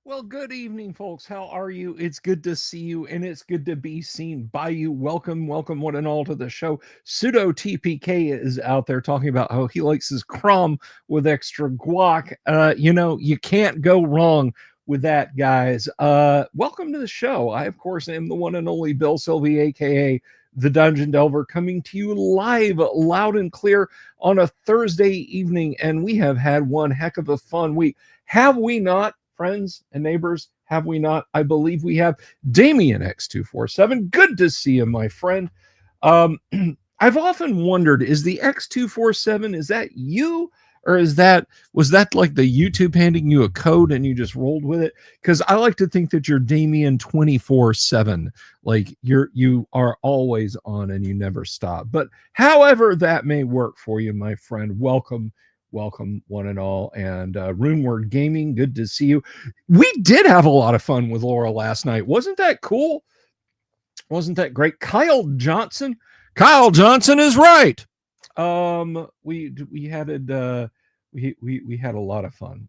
Well, good evening, folks. How are you? It's good to see you, and it's good to be seen by you. Welcome, welcome, one and all, to the show. Pseudo TPK is out there talking about how he likes his CROM with extra guac. You can't go wrong with that, guys. Welcome to the show. I, of course, am the one and only Bill Sylvie, aka the Dungeon Delver, coming to you live, loud and clear on a Thursday evening, and we have had one heck of a fun week. Have we not, friends and neighbors? Have we not? I believe we have. Damien X247, good to see you, my friend. Um, I've often wondered, is the X247, is that you? Or was that like the YouTube handing you a code and you just rolled with it? Because I like to think that you're Damien 24/7. Like you are always on and you never stop. But however that may work for you, my friend, welcome one and all. And Runeward Gaming, good to see you. We did have a lot of fun with Laura last night. Wasn't that cool? Wasn't that great? Kyle Johnson is right. We had it. We had a lot of fun.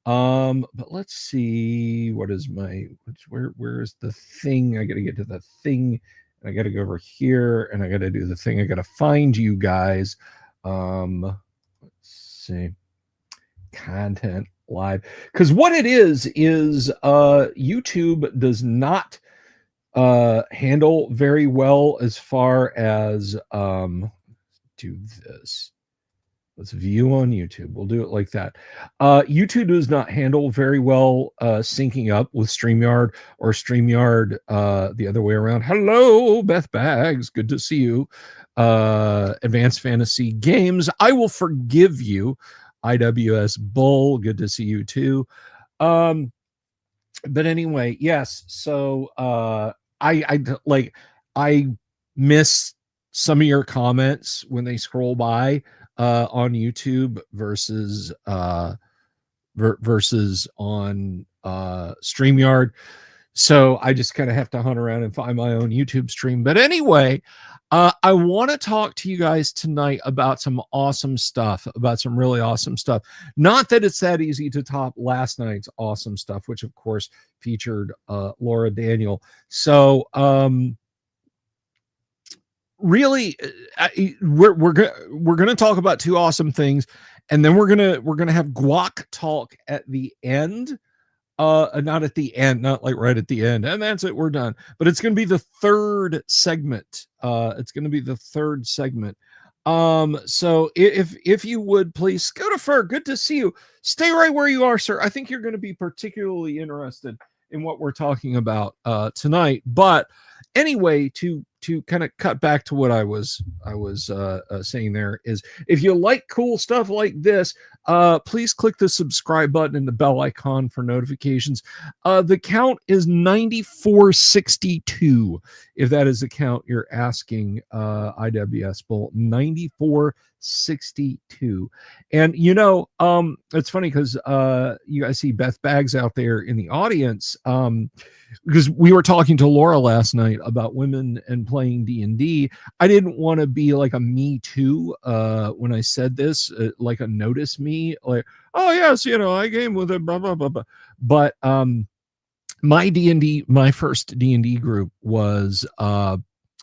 But let's see. What is where is the thing? I got to get to the thing. I got to go over here, and I got to do the thing. I got to find you guys. Let's see. Content live, because what it is YouTube does not handle very well as far as do this. Let's view on YouTube. We'll do it like that. YouTube does not handle very well syncing up with StreamYard, or StreamYard the other way around. Hello, Beth Bags. Good to see you. Advanced Fantasy Games, I will forgive you. IWS Bull, good to see you too. But anyway, yes. So I miss some of your comments when they scroll by on YouTube versus on StreamYard. So I just kind of have to hunt around and find my own YouTube stream. But anyway, I want to talk to you guys tonight about some awesome stuff, about some really awesome stuff. Not that it's that easy to top last night's awesome stuff, which of course featured Laura Daniel. So really, we're gonna talk about two awesome things, and then we're gonna have guac talk at the end. Not at the end, not like right at the end, and that's it, we're done. But it's gonna be the third segment. So if you would please, Scooter, good to see you. Stay right where you are, sir. I think you're going to be particularly interested in what we're talking about tonight. But anyway, to kind of cut back to what I was saying, there is, if you like cool stuff like this, please click the subscribe button and the bell icon for notifications. The count is 9462. If that is the count you're asking, IWS Bull, 9462. And it's funny because you guys see Beth Bags out there in the audience, because we were talking to Laura last night about women and playing D&D. I didn't want to be like a me too when I said this, like a notice me, like, oh yes, I game with it, blah blah blah blah. But my first D&D group was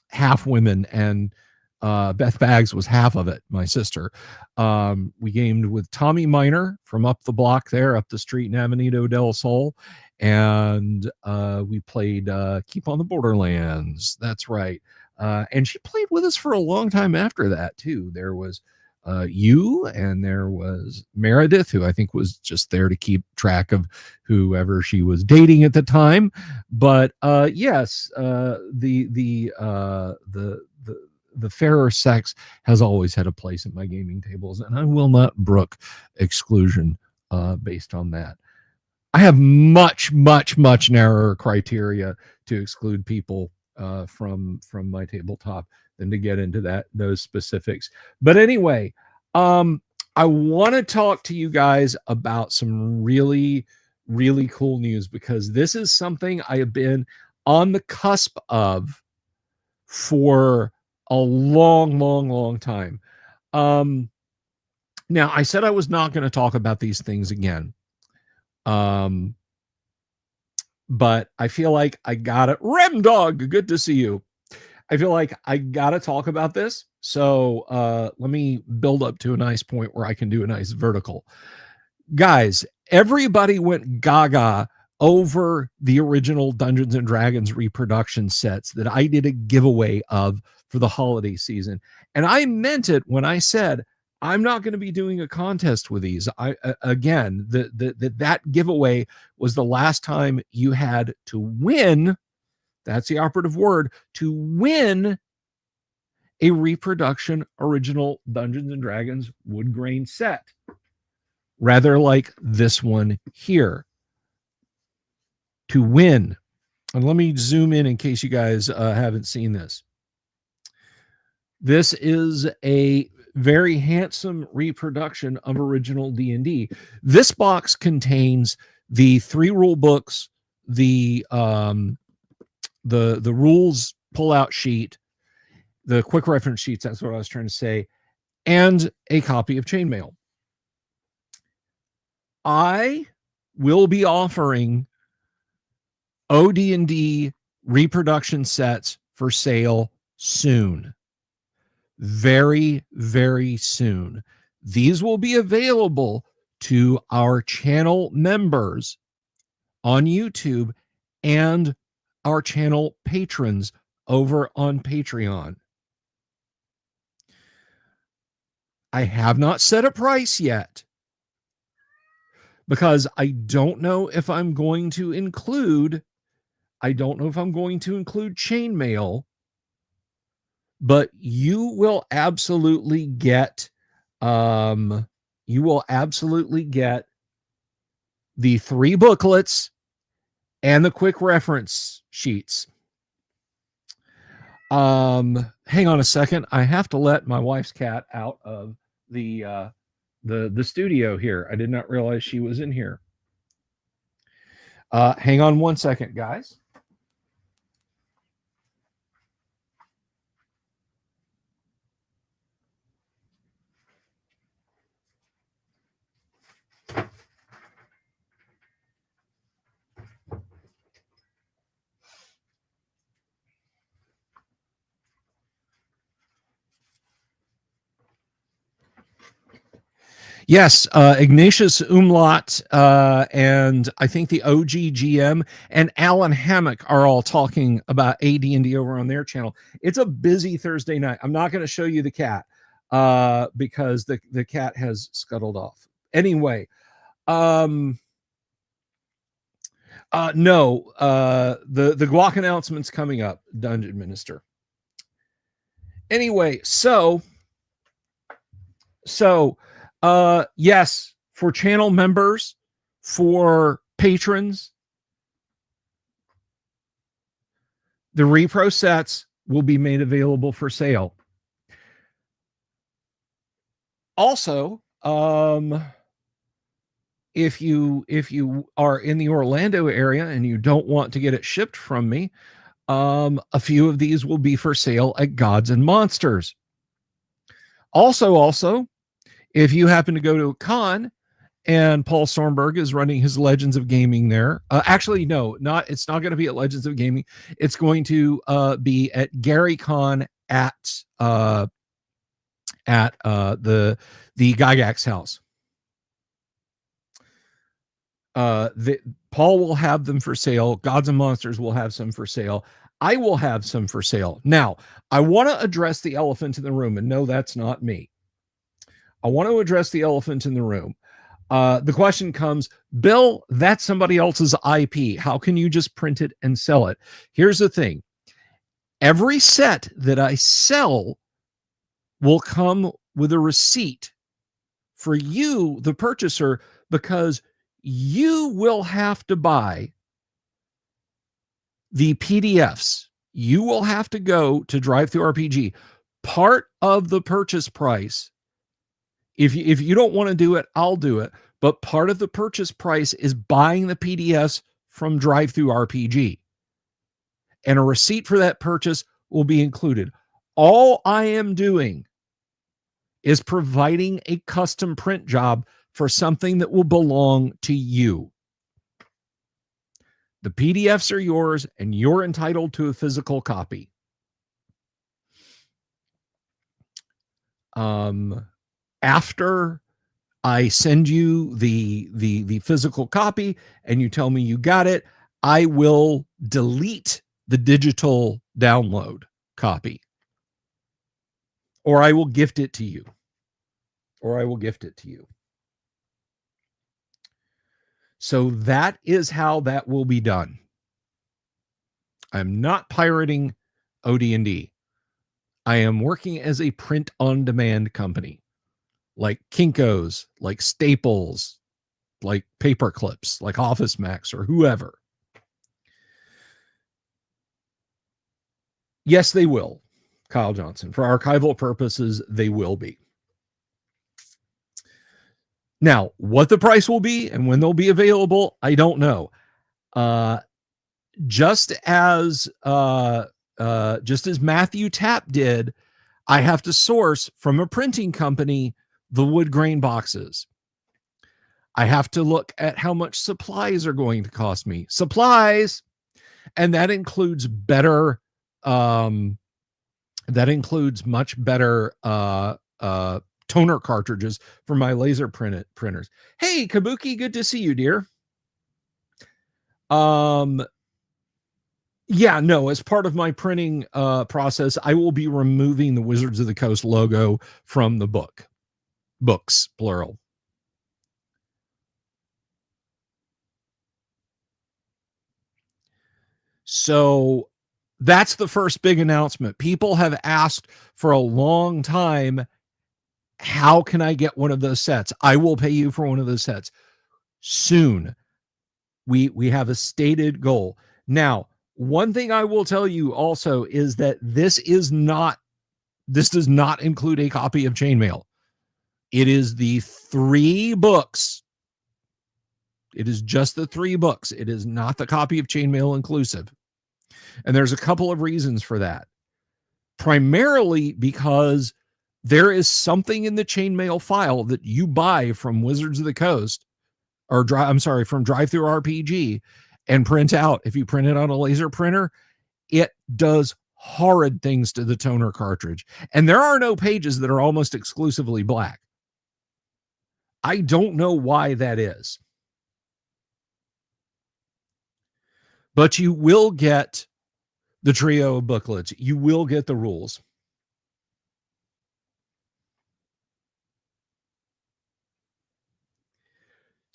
half women, and Beth Bags was half of it, my sister. We gamed with Tommy Miner from up the block there, up the street in Avenida del Sol, and we played Keep on the Borderlands. That's right. And she played with us for a long time after that too. There was you, and there was Meredith, who I think was just there to keep track of whoever she was dating at the time. But yes, the fairer sex has always had a place at my gaming tables, and I will not brook exclusion based on that. I have much narrower criteria to exclude people from my tabletop than to get into those specifics. But anyway, I want to talk to you guys about some really cool news, because this is something I have been on the cusp of for a long time. Now, I said I was not going to talk about these things again. But I feel like I got it. Rem Dog, good to see you. I feel like I got to talk about this. So let me build up to a nice point where I can do a nice vertical. Guys, everybody went gaga over the original Dungeons and Dragons reproduction sets that I did a giveaway of for the holiday season. And I meant it when I said, I'm not going to be doing a contest with these. Again, that giveaway was the last time you had to win. That's the operative word, to win a reproduction original Dungeons and Dragons wood grain set. Rather like this one here. To win. And let me zoom in case you guys haven't seen this. This is a very handsome reproduction of original D&D. This box contains the 3 rule books, the rules pull-out sheet, the quick reference sheets, that's what I was trying to say, and a copy of Chainmail. I will be offering OD&D reproduction sets for sale soon. Very, very soon. These will be available to our channel members on YouTube and our channel patrons over on Patreon. I have not set a price yet because I don't know if I'm going to include chainmail, but you will absolutely get the 3 booklets and the quick reference sheets. Hang on a second. I have to let my wife's cat out of the studio here. I did not realize she was in here. Hang on one second, guys. Yes, Ignatius Umlaut and I think the OGGM and Alan Hammock are all talking about AD&D over on their channel. It's a busy Thursday night. I'm not going to show you the cat because the cat has scuttled off. Anyway, the GUOGC announcement's coming up, Dungeon Minister. Anyway, so yes, for channel members, for patrons, the repro sets will be made available for sale. Also, if you are in the Orlando area and you don't want to get it shipped from me, a few of these will be for sale at Gods and Monsters. Also, if you happen to go to a con and Paul Stormberg is running his Legends of Gaming there, actually, no, it's not going to be at Legends of Gaming. It's going to be at GaryCon at the Gygax house. Paul will have them for sale. Gods and Monsters will have some for sale. I will have some for sale. Now, I want to address the elephant in the room, and no, that's not me. I want to address the elephant in the room. The question comes, Bill, that's somebody else's IP. How can you just print it and sell it? Here's the thing. Every set that I sell will come with a receipt for you, the purchaser, because you will have to buy the PDFs. You will have to go to DriveThruRPG. Part of the purchase price, if you don't want to do it, I'll do it. But part of the purchase price is buying the PDFs from DriveThruRPG. And a receipt for that purchase will be included. All I am doing is providing a custom print job for something that will belong to you. The PDFs are yours, and you're entitled to a physical copy. After I send you the physical copy and you tell me you got it, I will delete the digital download copy, or I will gift it to you. So that is how that will be done. I'm not pirating OD&D. I am working as a print-on-demand company, like Kinko's, like Staples, like Paper Clips, like Office Max, or whoever. Yes, they will, Kyle Johnson. For archival purposes, they will be. Now, what the price will be and when they'll be available, I don't know. Just as Matthew Tapp did, I have to source from a printing company the wood grain boxes. I have to look at how much supplies are going to cost me. Supplies, and that includes better. That includes much better toner cartridges for my laser printers. Hey, Kabuki, good to see you, dear. Yeah, no, as part of my printing process, I will be removing the Wizards of the Coast logo from the books, plural. So that's the first big announcement. People have asked for a long time, how can I get one of those sets? I will pay you for one of those sets soon. We have a stated goal. Now, one thing I will tell you also is that this does not include a copy of Chainmail. It is the 3 books. It is just the 3 books. It is not the copy of Chainmail inclusive. And there's a couple of reasons for that. Primarily because there is something in the Chainmail file that you buy from Wizards of the Coast, or from Drive-Thru RPG, and print out. If you print it on a laser printer, it does horrid things to the toner cartridge. And there are no pages that are almost exclusively black. I don't know why that is. But you will get the trio of booklets. You will get the rules.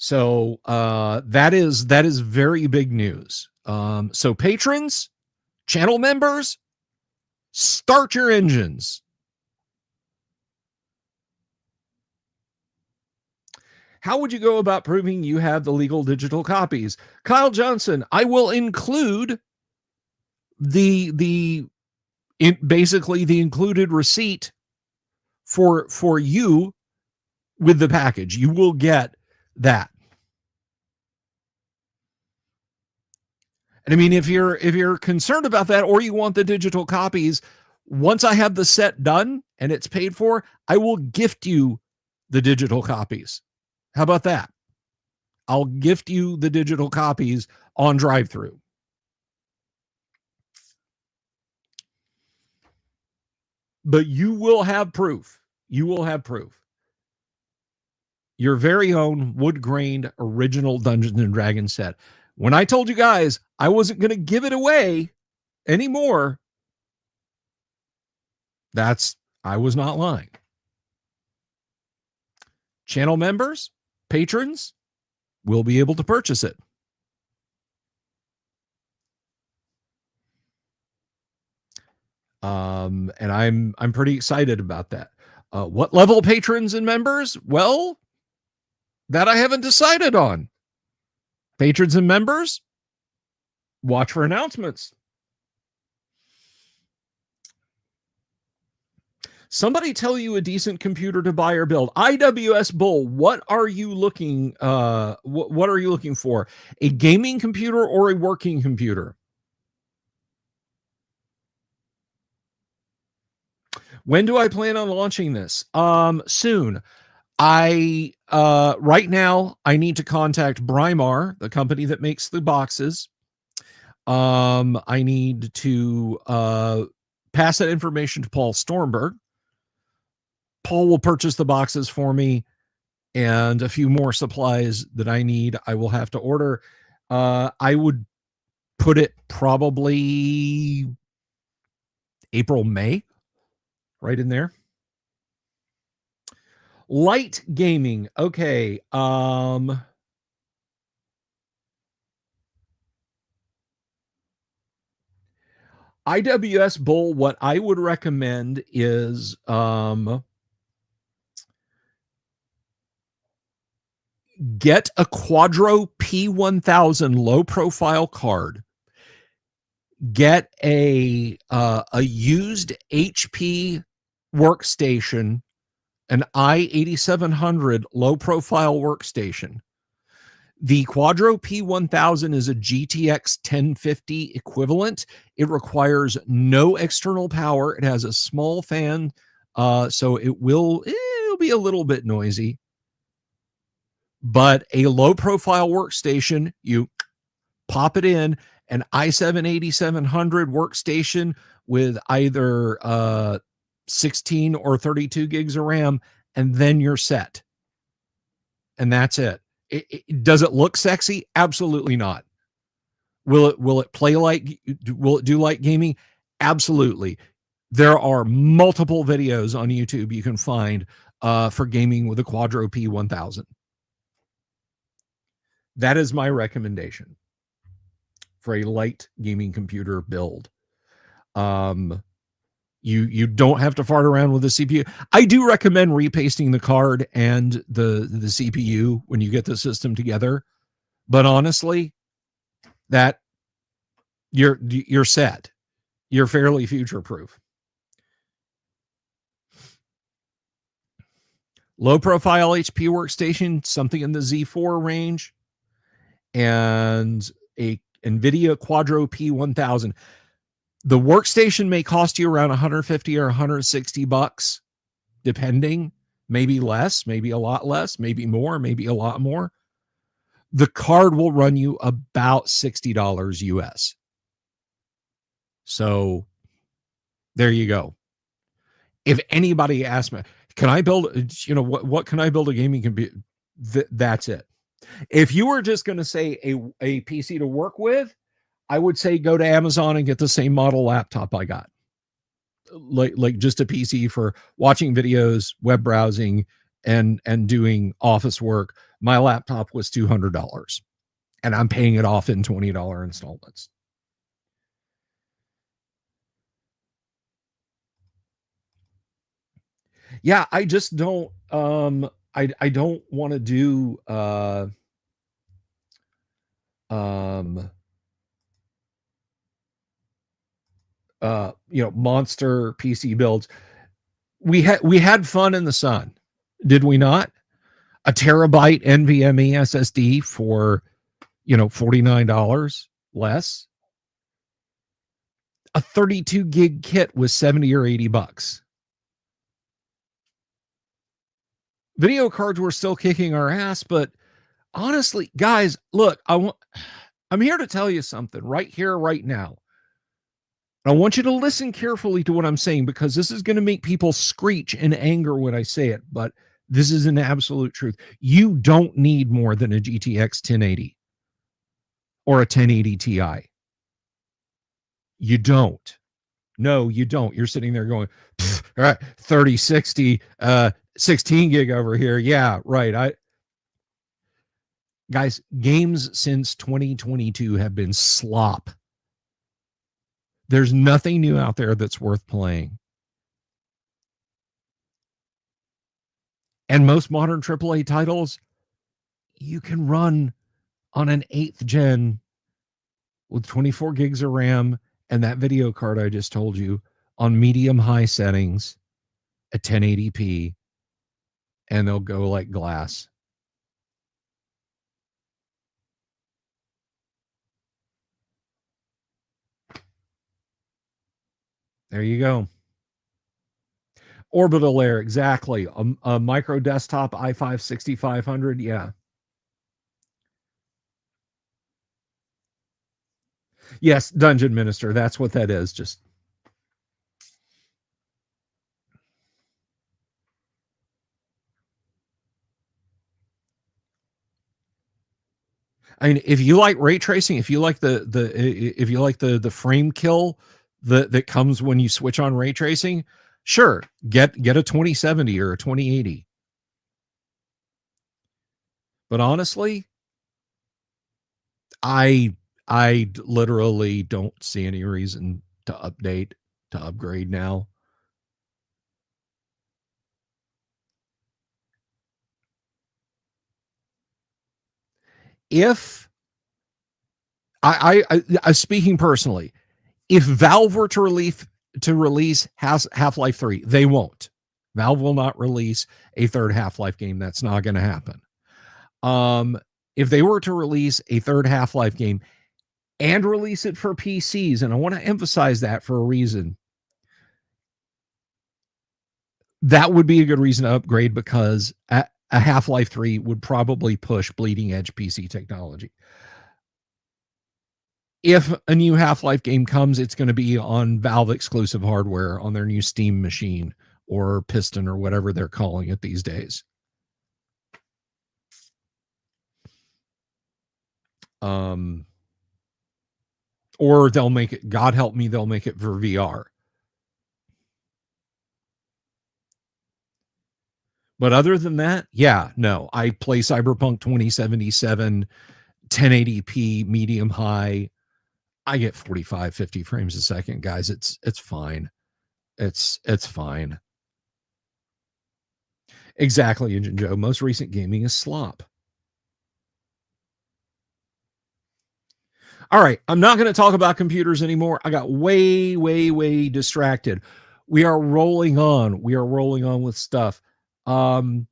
So that is very big news. So patrons, channel members, start your engines. How would you go about proving you have the legal digital copies? Kyle Johnson, I will include basically the included receipt for you with the package. You will get that. And I mean, if you're concerned about that, or you want the digital copies, once I have the set done and it's paid for, I will gift you the digital copies. How about that? I'll gift you the digital copies on Drive-Thru. But you will have proof. You will have proof. Your very own wood-grained original Dungeons & Dragons set. When I told you guys I wasn't going to give it away anymore, I was not lying. Channel members, patrons will be able to purchase it. And I'm pretty excited about that. What level patrons and members? Well, that I haven't decided on. Patrons and members, watch for announcements. Somebody tell you a decent computer to buy or build. IWS Bull, what are you looking what are you looking for? A gaming computer or a working computer? When do I plan on launching this? Soon. Right now I need to contact Brimar, the company that makes the boxes. I need to pass that information to Paul Stormberg. Paul will purchase the boxes for me, and a few more supplies that I need, I will have to order. I would put it probably April, May, right in there. Light gaming. Okay. IWS Bull, what I would recommend is get a Quadro P1000 low profile card. Get a used HP workstation, an i8700 low profile workstation. The Quadro P1000 is a GTX 1050 equivalent. It requires no external power. It has a small fan, so it'll be a little bit noisy. But a low profile workstation, you pop it in, an i7-8700 workstation with either 16 or 32 gigs of RAM, and then you're set. And that's it. Does it look sexy? Absolutely not. Will it play like, will it do like gaming? Absolutely. There are multiple videos on YouTube you can find for gaming with a Quadro P1000. That is my recommendation for a light gaming computer build. You don't have to fart around with the CPU. I do recommend repasting the card and the CPU when you get the system together, but honestly, that you're set. You're fairly future proof. Low profile HP workstation, something in the Z4 range, and a NVIDIA Quadro P1000. The workstation may cost you around 150 or 160 bucks, depending, maybe less, maybe a lot less, maybe more, maybe a lot more. The card will run you about $60 US. So there you go. If anybody asks me, can I build, what can I build a gaming computer? That's it. If you were just going to say a PC to work with, I would say go to Amazon and get the same model laptop I got. Like just a PC for watching videos, web browsing, and doing office work. My laptop was $200, and I'm paying it off in $20 installments. Yeah, I just don't I don't want to do monster PC builds. We had fun in the sun, did we not? A terabyte NVMe SSD for $49 less. A 32 gig kit was 70 or 80 bucks. Video cards were still kicking our ass, but honestly, guys, look, I'm here to tell you something right here, right now. I want you to listen carefully to what I'm saying, because this is going to make people screech in anger when I say it, but this is an absolute truth. You don't need more than a GTX 1080 or a 1080 Ti. You don't. No, you don't. You're sitting there going, all right, 3060, 16 gig over here. Yeah, right. Guys, games since 2022 have been slop. There's nothing new out there that's worth playing. And most modern AAA titles, you can run on an 8th gen with 24 gigs of RAM and that video card I just told you on medium high settings at 1080p, and they'll go like glass. There you go. Orbital Air, exactly. A micro desktop i5 6500, yeah. Yes, Dungeon Minister. That's what that is. Just I mean, if you like ray tracing, if you like the frame kill that comes when you switch on ray tracing, sure, get a 2070 or a 2080. But honestly, I literally don't see any reason to upgrade now. If I speaking personally, if Valve were to release Half-Life 3, they won't. Valve will not release a third Half-Life game. That's not going to happen. If they were to release a third Half-Life game and release it for PCs, and I want to emphasize that for a reason, that would be a good reason to upgrade, because a Half-Life 3 would probably push bleeding edge PC technology. If a new Half-Life game comes, it's going to be on Valve exclusive hardware on their new Steam machine or Piston or whatever they're calling it these days. Or they'll make it, God help me, they'll make it for VR. But other than that, yeah, no. I play Cyberpunk 2077, 1080p, medium high. I get 45, 50 frames a second, guys. It's fine. It's fine. Exactly, Engine Joe. Most recent gaming is slop. All right, I'm not going to talk about computers anymore. I got way distracted. We are rolling on. We are rolling on with stuff. Guys,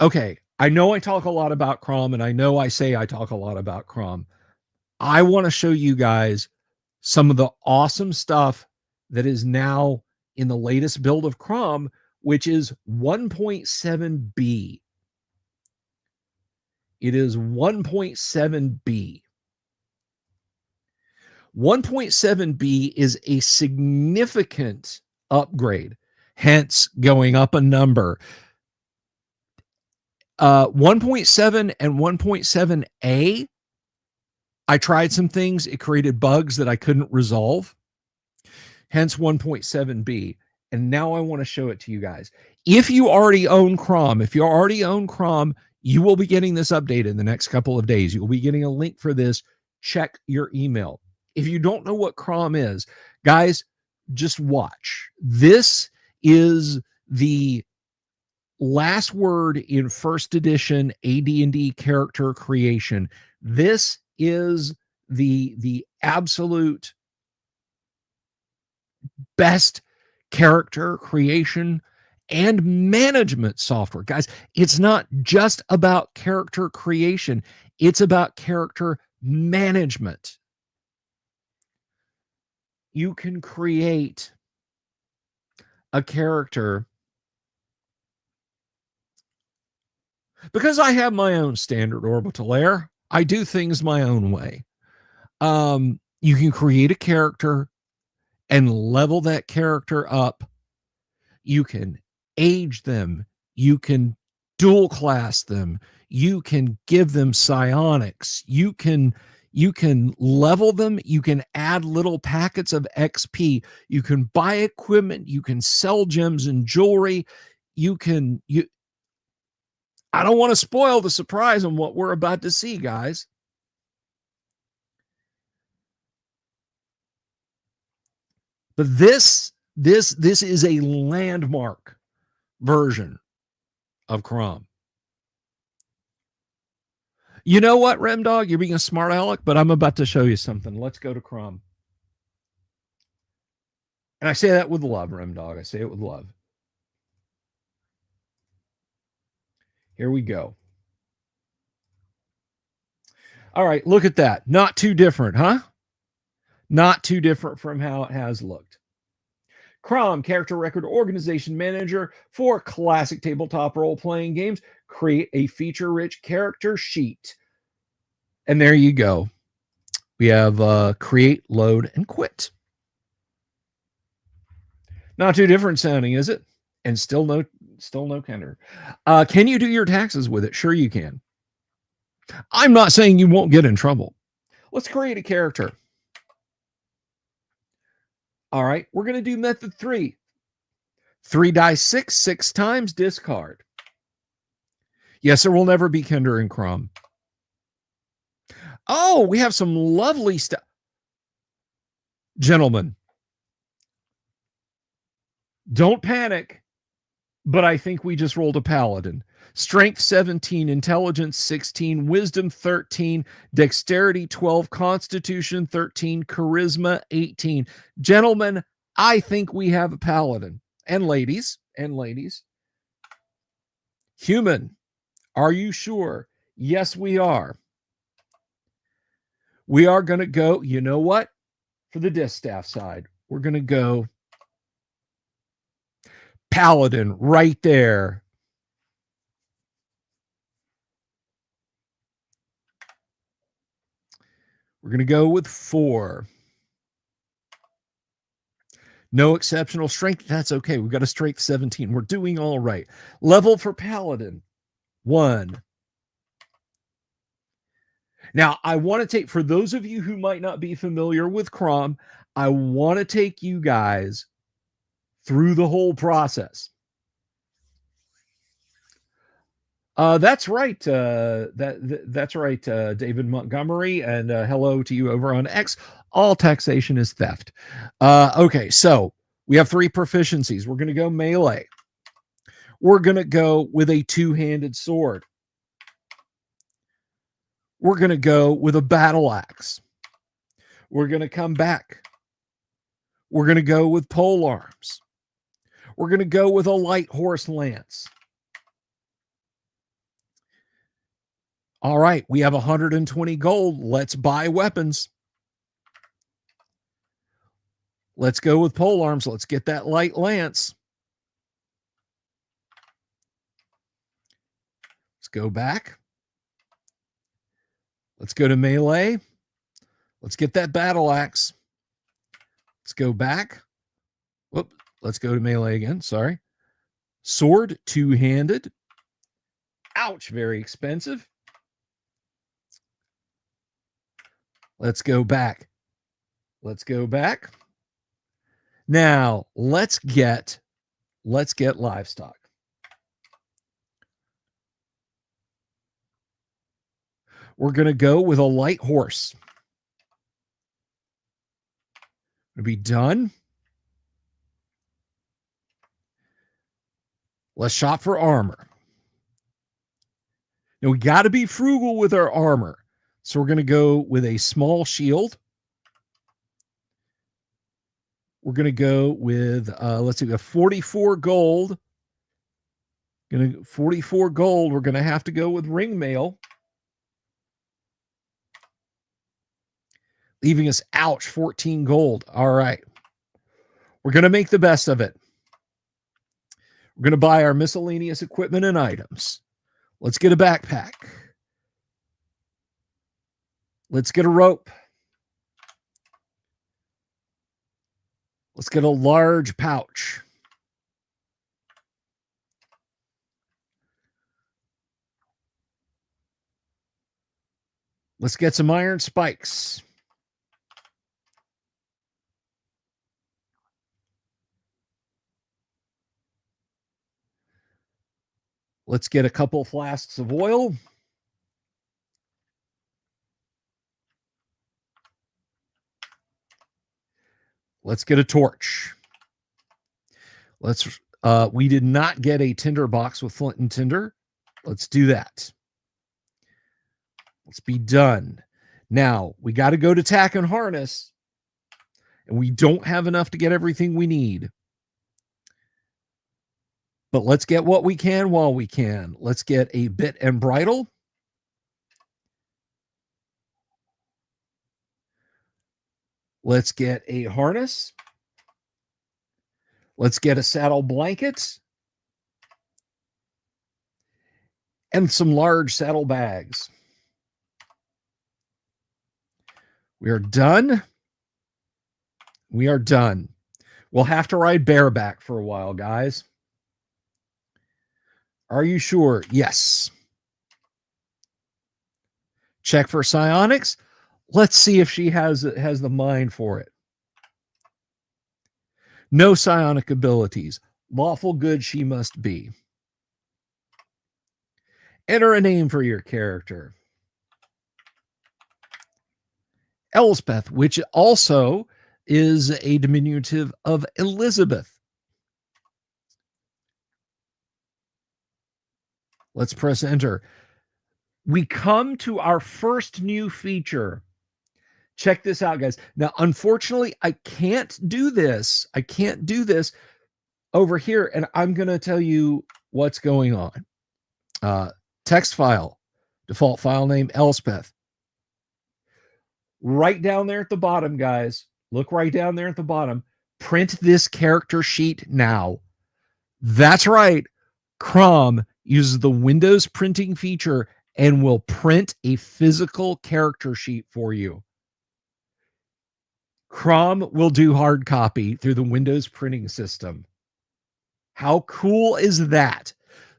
okay, I know I talk a lot about CROM, and I know I say I talk a lot about CROM. I want to show you guys some of the awesome stuff that is now in the latest build of CROM, which is 1.7b. It is 1.7b. 1.7b is a significant upgrade, hence going up a number. 1.7 and 1.7a, I tried some things. It created bugs that I couldn't resolve, hence 1.7b. And now I want to show it to you guys. If you already own CROM, you will be getting this update in the next couple of days. You'll be getting a link for this. Check your email. If you don't know what CROM is, guys, just watch. This is the last word in first edition AD&D character creation. This is the absolute best character creation and management software. Guys, it's not just about character creation, it's about character management. You can create a character, because I have my own standard orbital air, I do things my own way. You can create a character and level that character up. You can age them. You can dual class them. You can give them psionics. You can level them. You can add little packets of XP. You can buy equipment. You can sell gems and jewelry. I don't want to spoil the surprise on what we're about to see, guys. But this is a landmark version of CROM. You know what, Remdog? You're being a smart aleck, but I'm about to show you something. Let's go to CROM. And I say that with love, Remdog. I say it with love. Here we go. All right, look at that. Not too different, huh? Not too different from how it has looked. CROM, Character Record Organization Manager for classic tabletop role-playing games. Create a feature-rich character sheet. And there you go. We have create, load, and quit. Not too different sounding, is it? And still no Kender. Can you do your taxes with it? Sure you can. I'm not saying you won't get in trouble. Let's create a character. All right, we're going to do method 3. 3 dice 6 times, discard. Yes, there will never be Kender in CROM. Oh, we have some lovely stuff. Gentlemen, don't panic, but I think we just rolled a paladin. Strength 17, intelligence 16, wisdom 13, dexterity 12, constitution 13, charisma 18. Gentlemen, I think we have a paladin. And ladies. Human, are you sure? Yes, we are. We are going to go, you know what? For the distaff side, we're going to go paladin right there. We're going to go with 4. No exceptional strength. That's okay. We've got a strength 17. We're doing all right. Level for paladin, 1. Now, I want to take, for those of you who might not be familiar with CROM, I want to take you guys through the whole process. That's right. That's right, David Montgomery, and hello to you over on X. All taxation is theft. Okay, so we have 3 proficiencies. We're going to go melee. We're going to go with a 2-handed sword. We're going to go with a battle axe. We're going to come back. We're going to go with pole arms. We're going to go with a light horse lance. All right, we have 120 gold. Let's buy weapons. Let's go with pole arms. Let's get that light lance. Let's go back. Let's go to melee. Let's get that battle axe. Let's go back. Whoop. Let's go to melee again. Sorry. Sword, 2-handed. Ouch, very expensive. Let's go back. Let's go back. Now, let's get livestock. We're going to go with a light horse. It'll be done. Let's shop for armor. Now, we got to be frugal with our armor. So we're going to go with a small shield. We're going to go with, let's see, we have 44 gold. 44 gold. We're going to have to go with ring mail. Leaving us, ouch, 14 gold. All right. We're going to make the best of it. We're going to buy our miscellaneous equipment and items. Let's get a backpack. Let's get a rope. Let's get a large pouch. Let's get some iron spikes. Let's get a couple flasks of oil. Let's get a torch. We did not get a tinder box with flint and tinder. Let's do that. Let's be done. Now, we got to go to tack and harness, and we don't have enough to get everything we need. But let's get what we can while we can. Let's get a bit and bridle. Let's get a harness. Let's get a saddle blanket. And some large saddle bags. We are done. We are done. We'll have to ride bareback for a while, guys. Are you sure? Yes. Check for psionics. Let's see if she has the mind for it. No psionic abilities. Lawful good she must be. Enter a name for your character. Elspeth, which also is a diminutive of Elizabeth. Let's press enter. We come to our first new feature. Check this out, guys. Now, unfortunately, I can't do this. I can't do this over here, and I'm going to tell you what's going on. Text file, default file name, Elspeth. Right down there at the bottom, guys. Look right down there at the bottom. Print this character sheet now. That's right. CROM uses the Windows printing feature and will print a physical character sheet for you. CROM will do hard copy through the Windows printing system. How cool is that?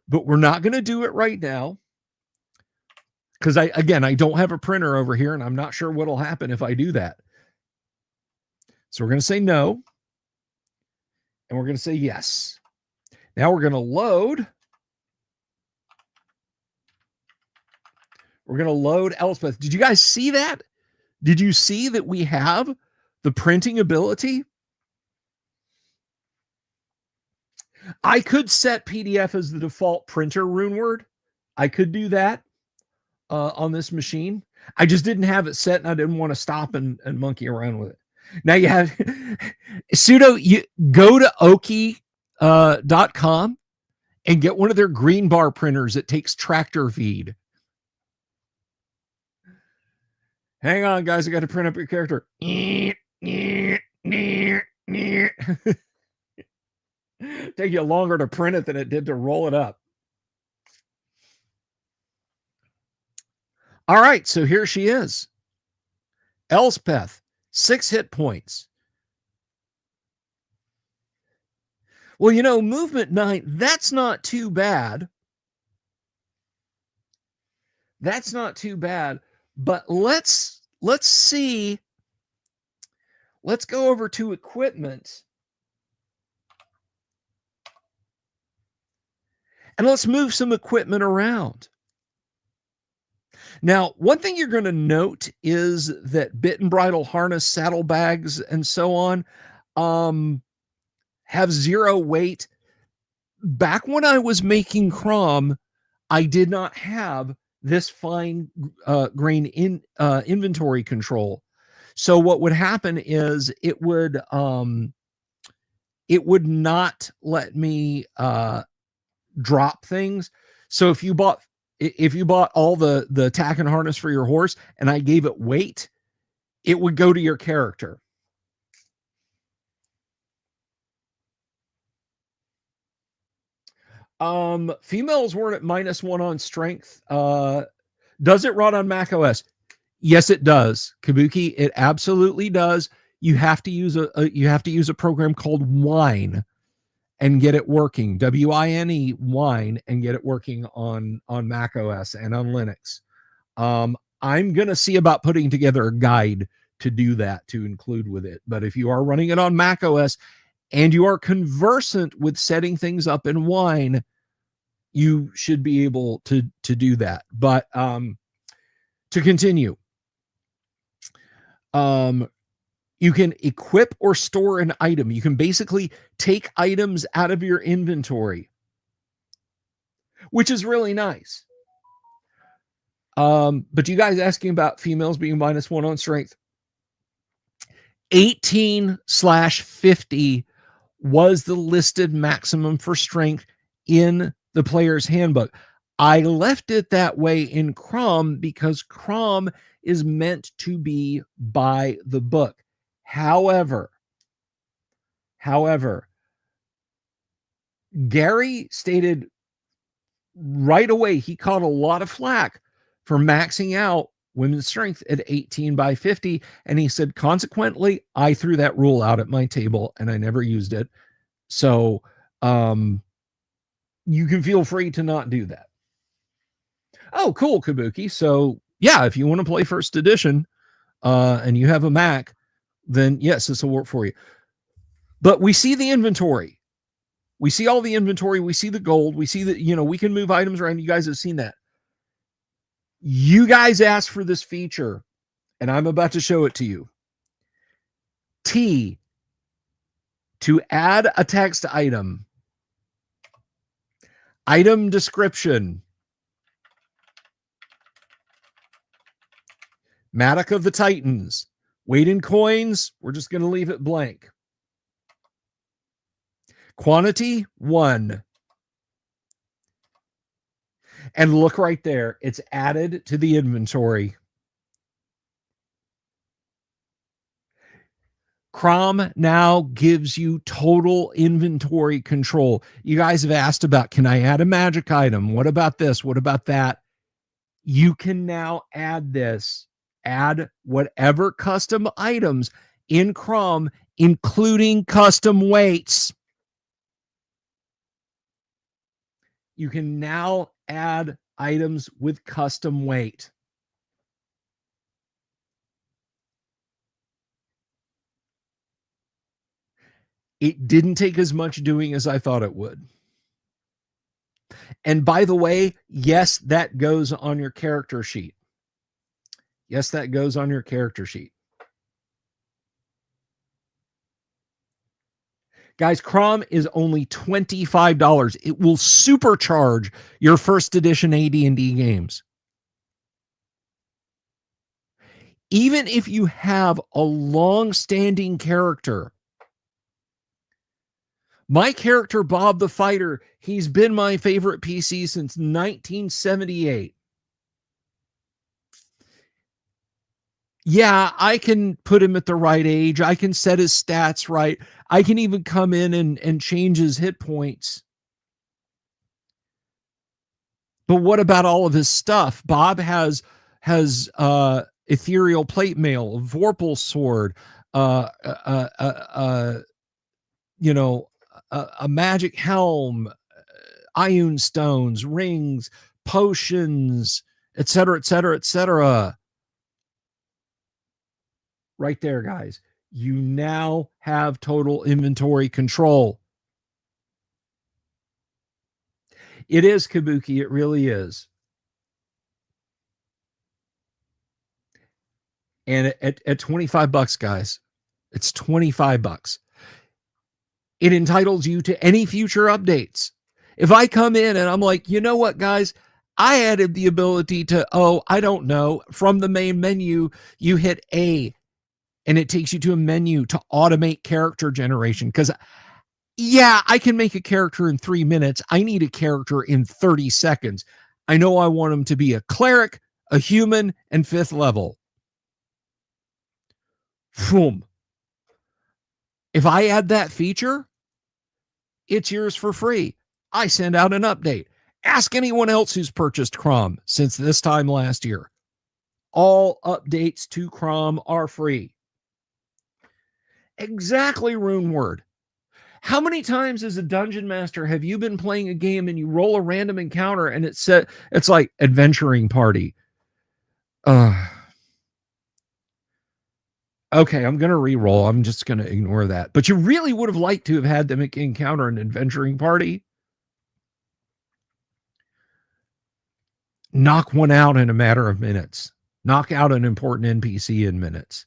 But we're not going to do it right now because I don't have a printer over here and I'm not sure what'll happen if I do that. So we're going to say no. And we're going to say yes. Now we're going to load. We're going to load Elspeth. Did you guys see that? Did you see that we have the printing ability? I could set PDF as the default printer rune word. I could do that on this machine. I just didn't have it set and I didn't want to stop and monkey around with it. Now you have sudo, you go to oki.com and get one of their green bar printers that takes tractor feed. Hang on, guys. I got to print up your character. Take you longer to print it than it did to roll it up. All right, so here she is. Elspeth, 6 hit points. Well, you know, movement 9, that's not too bad. That's not too bad. But let's see. Let's go over to equipment. And let's move some equipment around. Now, one thing you're going to note is that bit and bridle harness, saddlebags, and so on have 0 weight. Back when I was making CROM, I did not have this fine grain inventory control. So what would happen is it would not let me drop things. So if you bought all the tack and harness for your horse and I gave it weight, it would go to your character. Females weren't at -1 on strength. Does it run on Mac OS? Yes, it does. Kabuki, it absolutely does. You have to use a program called Wine and get it working. WINE, Wine, and get it working on Mac OS and on Linux. I'm gonna see about putting together a guide to do that, to include with it. But if you are running it on Mac OS and you are conversant with setting things up in Wine, you should be able to do that. But to continue, you can equip or store an item. You can basically take items out of your inventory, which is really nice. But you guys asking about females being -1 on strength. 18/50 was the listed maximum for strength in the player's handbook. I left it that way in CROM because CROM is meant to be by the book. However, Gary stated right away he caught a lot of flack for maxing out women's strength at 18 by 50. And he said, consequently, I threw that rule out at my table and I never used it. So you can feel free to not do that. Oh, cool, Kabuki. So yeah, if you want to play first edition and you have a Mac, then yes, this will work for you. But we see the inventory. We see all the inventory. We see the gold. We see that, we can move items around. You guys have seen that. You guys asked for this feature, and I'm about to show it to you. T, to add a text item. Item description. Matic of the Titans. Weight in coins, we're just going to leave it blank. Quantity, 1. And look right there. It's added to the inventory. CROM now gives you total inventory control. You guys have asked about, can I add a magic item? What about this? What about that? You can now add this. Add whatever custom items in CROM, including custom weights. You can now add items with custom weight. It didn't take as much doing as I thought it would. And by the way, yes, that goes on your character sheet. Yes, that goes on your character sheet. Guys, CROM is only $25. It will supercharge your first edition AD&D games. Even if you have a long-standing character. My character, Bob the Fighter, he's been my favorite PC since 1978. Yeah, I can put him at the right age. I can set his stats right. I can even come in and change his hit points. But what about all of his stuff? Bob has ethereal plate mail, Vorpal sword, a magic helm, Ioun stones, rings, potions, etc., etc., etc. Right there, guys. You now have total inventory control. It is, Kabuki. It really is. And at $25, guys, it's $25. It entitles you to any future updates. If I come in and I'm like, you know what, guys, I added the ability to, I don't know, from the main menu, you hit A and it takes you to a menu to automate character generation. Because, yeah, I can make a character in 3 minutes. I need a character in 30 seconds. I know I want him to be a cleric, a human, and 5th level. Boom. If I add that feature, it's yours for free. I send out an update. Ask anyone else who's purchased CROM since this time last year. All updates to CROM are free. Exactly, Runeword. How many times as a dungeon master have you been playing a game and you roll a random encounter and it's like adventuring party? Okay, I'm going to re-roll. I'm just going to ignore that. But you really would have liked to have had them encounter an adventuring party. Knock one out in a matter of minutes. Knock out an important NPC in minutes.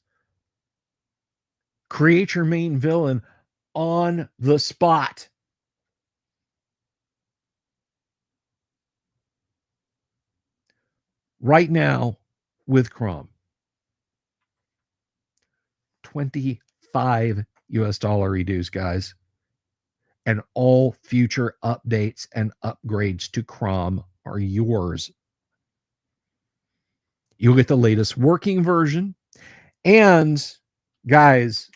Create your main villain on the spot. Right now with CROM. $25 reduce, guys. And all future updates and upgrades to CROM are yours. You'll get the latest working version. And, guys,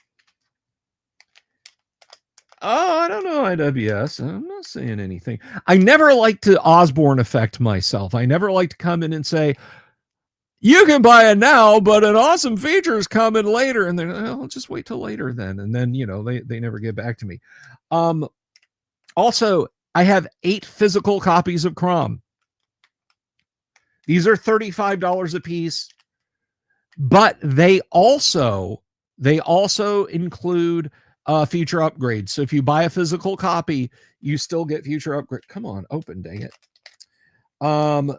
I don't know, IWS. I'm not saying anything. I never like to Osborne effect myself. I never like to come in and say, You can buy it now, but an awesome feature is coming later. And then I'll just wait till later then. And then, they never get back to me. Also, I have 8 physical copies of CROM. These are $35 a piece, but they also include future upgrades. So if you buy a physical copy, you still get future upgrade. Come on, open, dang it.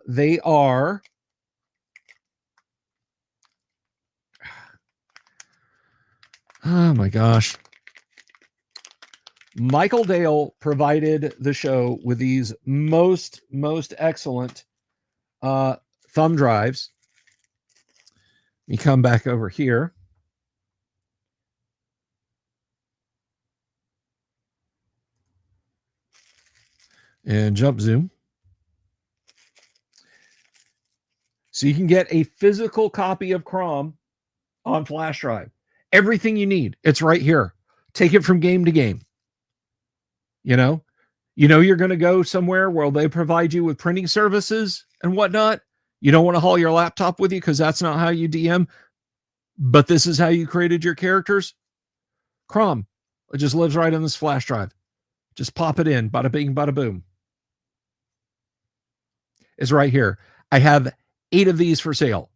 They are oh my gosh. Michael Dale provided the show with these most excellent thumb drives. Let me come back over here. And jump zoom. So you can get a physical copy of CROM on flash drive. Everything you need, it's right here. Take it from game to game. You're going to go somewhere where they provide you with printing services and whatnot. You don't want to haul your laptop with you because that's not how you DM. But this is how you created your characters. CROM, it just lives right in this flash drive. Just pop it in. Bada bing, bada boom. It's right here. I have 8 of these for sale.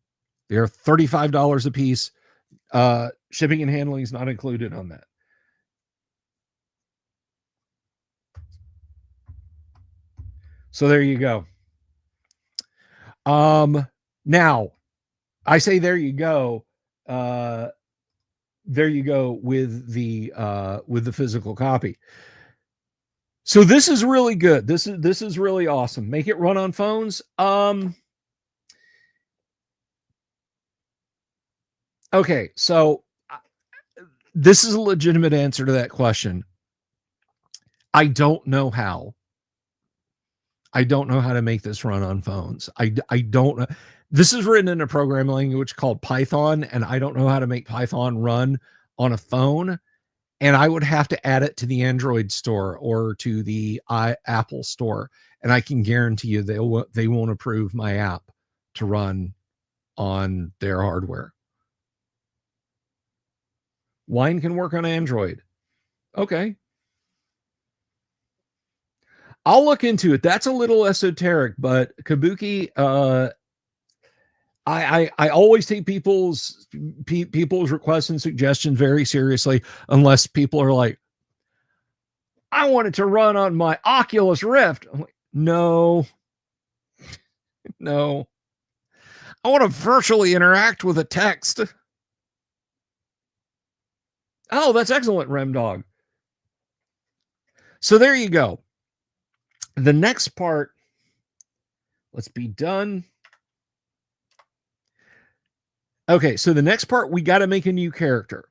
They're $35 a piece. Shipping and handling is not included on that. So there you go. Now I say there you go. There you go with the physical copy. So this is really good. This is really awesome. Make it run on phones. Okay, so this is a legitimate answer to that question. I don't know how. I don't know how to make this run on phones. I don't know. This is written in a programming language called Python, and I don't know how to make Python run on a phone. And I would have to add it to the Android store or to the Apple store. And I can guarantee you they won't approve my app to run on their hardware. Wine can work on Android. Okay. I'll look into it. That's a little esoteric, but Kabuki, I always take people's requests and suggestions very seriously, unless people are like, I want it to run on my Oculus Rift. I'm like, no. I want to virtually interact with a text. Oh, that's excellent, Remdog. So there you go. The next part, let's be done. Okay, so the next part, we got to make a new character.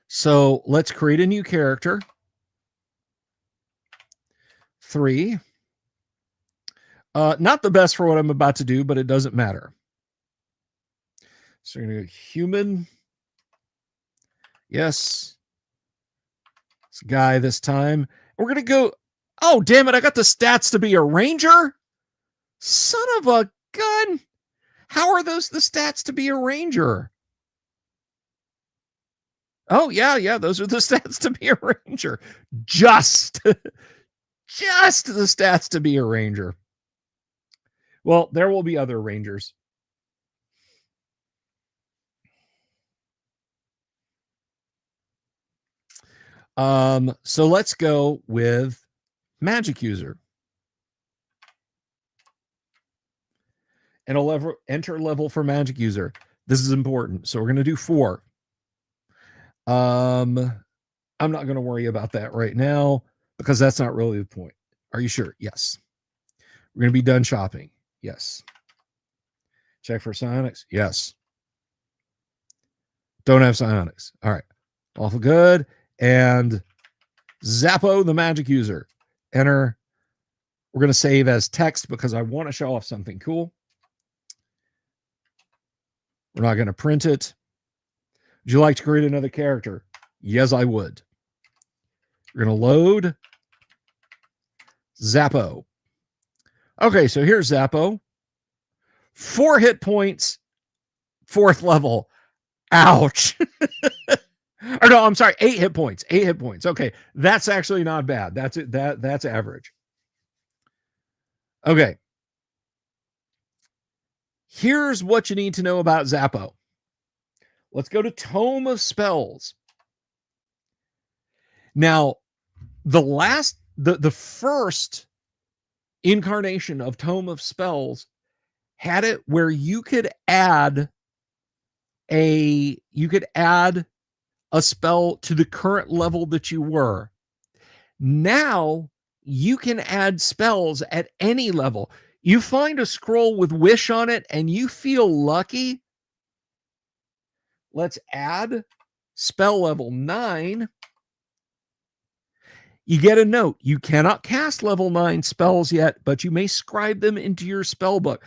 So let's create a new character. 3. Not the best for what I'm about to do, but it doesn't matter. So we're going to go human. Yes. It's a guy this time. We're going to go. Oh, damn it. I got the stats to be a ranger. Son of a gun. How are those the stats to be a ranger? Oh, yeah. Those are the stats to be a ranger. Just the stats to be a ranger. Well, there will be other rangers. So let's go with magic user. And a enter level for magic user. This is important. So we're going to do 4. I'm not going to worry about that right now because that's not really the point. Are you sure? Yes. We're going to be done shopping. Yes. Check for psionics. Yes. Don't have psionics. All right. Awful good. And Zappo, the magic user. Enter. We're going to save as text because I want to show off something cool. We're not going to print it. Would you like to create another character? Yes, I would. We're going to load. Zappo. Okay, so here's Zappo. 4 hit points, 4th level. Ouch. Or no, I'm sorry, 8 hit points. 8 hit points. Okay, that's actually not bad. That's average. Okay. Here's what you need to know about Zappo. Let's go to Tome of Spells. Now, the first incarnation of Tome of Spells had it where you could add a spell to the current level that you were. Now you can add spells at any level. You find a scroll with wish on it and you feel lucky. Let's add spell level 9. You get a note. You cannot cast level 9 spells yet, but you may scribe them into your spell book.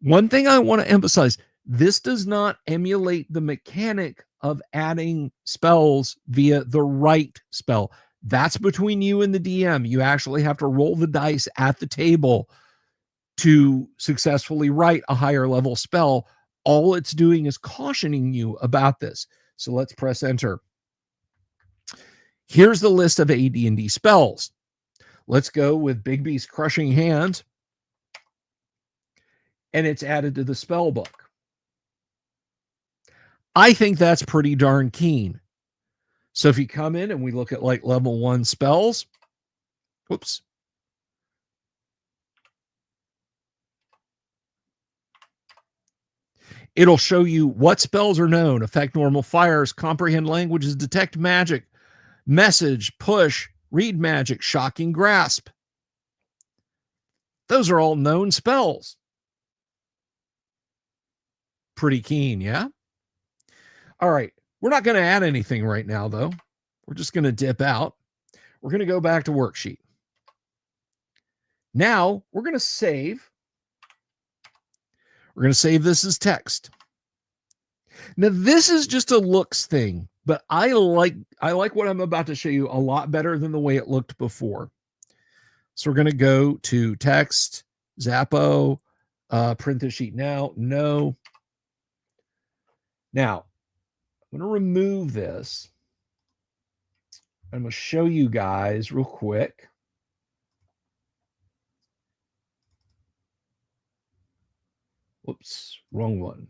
One thing I want to emphasize, this does not emulate the mechanic of adding spells via the right spell. That's between you and the DM. You actually have to roll the dice at the table to successfully write a higher level spell. All it's doing is cautioning you about this. So let's press enter. Here's the list of AD&D spells. Let's go with Bigby's Crushing Hand. And it's added to the spell book. I think that's pretty darn keen. So if you come in and we look at like level 1 spells, whoops. It'll show you what spells are known, affect normal fires, comprehend languages, detect magic, message, push, read magic, shocking grasp. Those are all known spells. Pretty keen, yeah? All right. We're not going to add anything right now, though. We're just going to dip out. We're going to go back to worksheet. Now, we're going to save. We're going to save this as text. Now, this is just a looks thing, but I like what I'm about to show you a lot better than the way it looked before. So we're going to go to text, Zappo, print the sheet now. No. Now, I'm going to remove this. I'm going to show you guys real quick. Whoops, wrong one.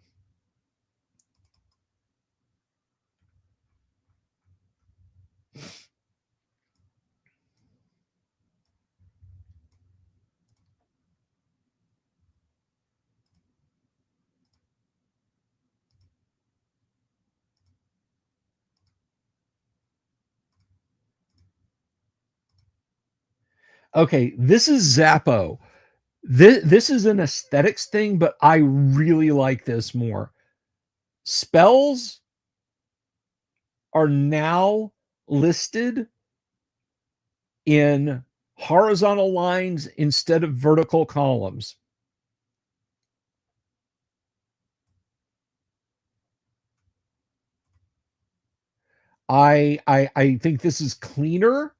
Okay, this is Zappo. This is an aesthetics thing, but I really like this more. Spells are now listed in horizontal lines instead of vertical columns. I think this is cleaner.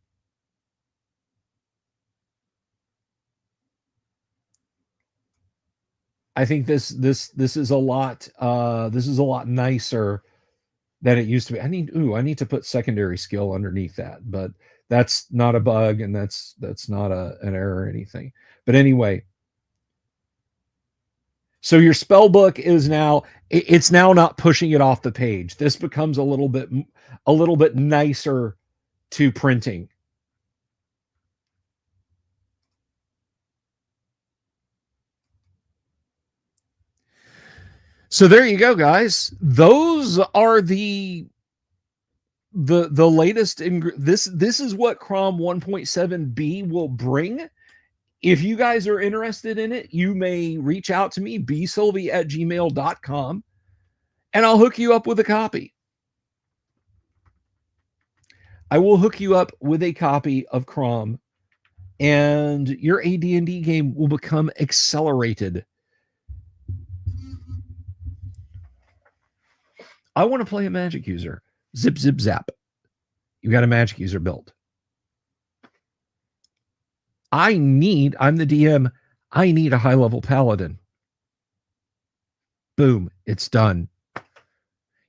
I think this is a lot nicer than it used to be. I need to put secondary skill underneath that, but that's not a bug and that's not an error or anything. But anyway, so your spell book is now it's now not pushing it off the page. This becomes a little bit nicer to printing. So there you go, guys. Those are the latest. This is what CROM 1.7b will bring. If you guys are interested in it, you may reach out to me, bsylvie@gmail.com, and I'll hook you up with a copy. I will hook you up with a copy of CROM, and your AD&D game will become accelerated. I want to play a magic user. Zip, zip, zap. You got a magic user built. I'm the DM, I need a high-level paladin. Boom, it's done.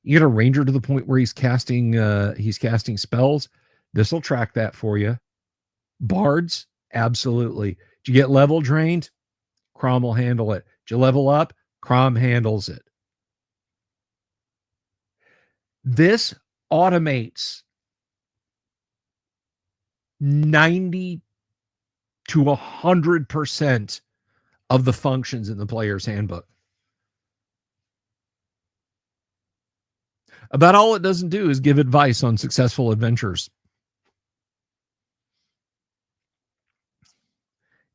You get a ranger to the point where he's casting spells. This will track that for you. Bards, absolutely. Did you get level drained? CROM will handle it. Did you level up? CROM handles it. This automates 90 to 100% of the functions in the player's handbook. About all it doesn't do is give advice on successful adventures.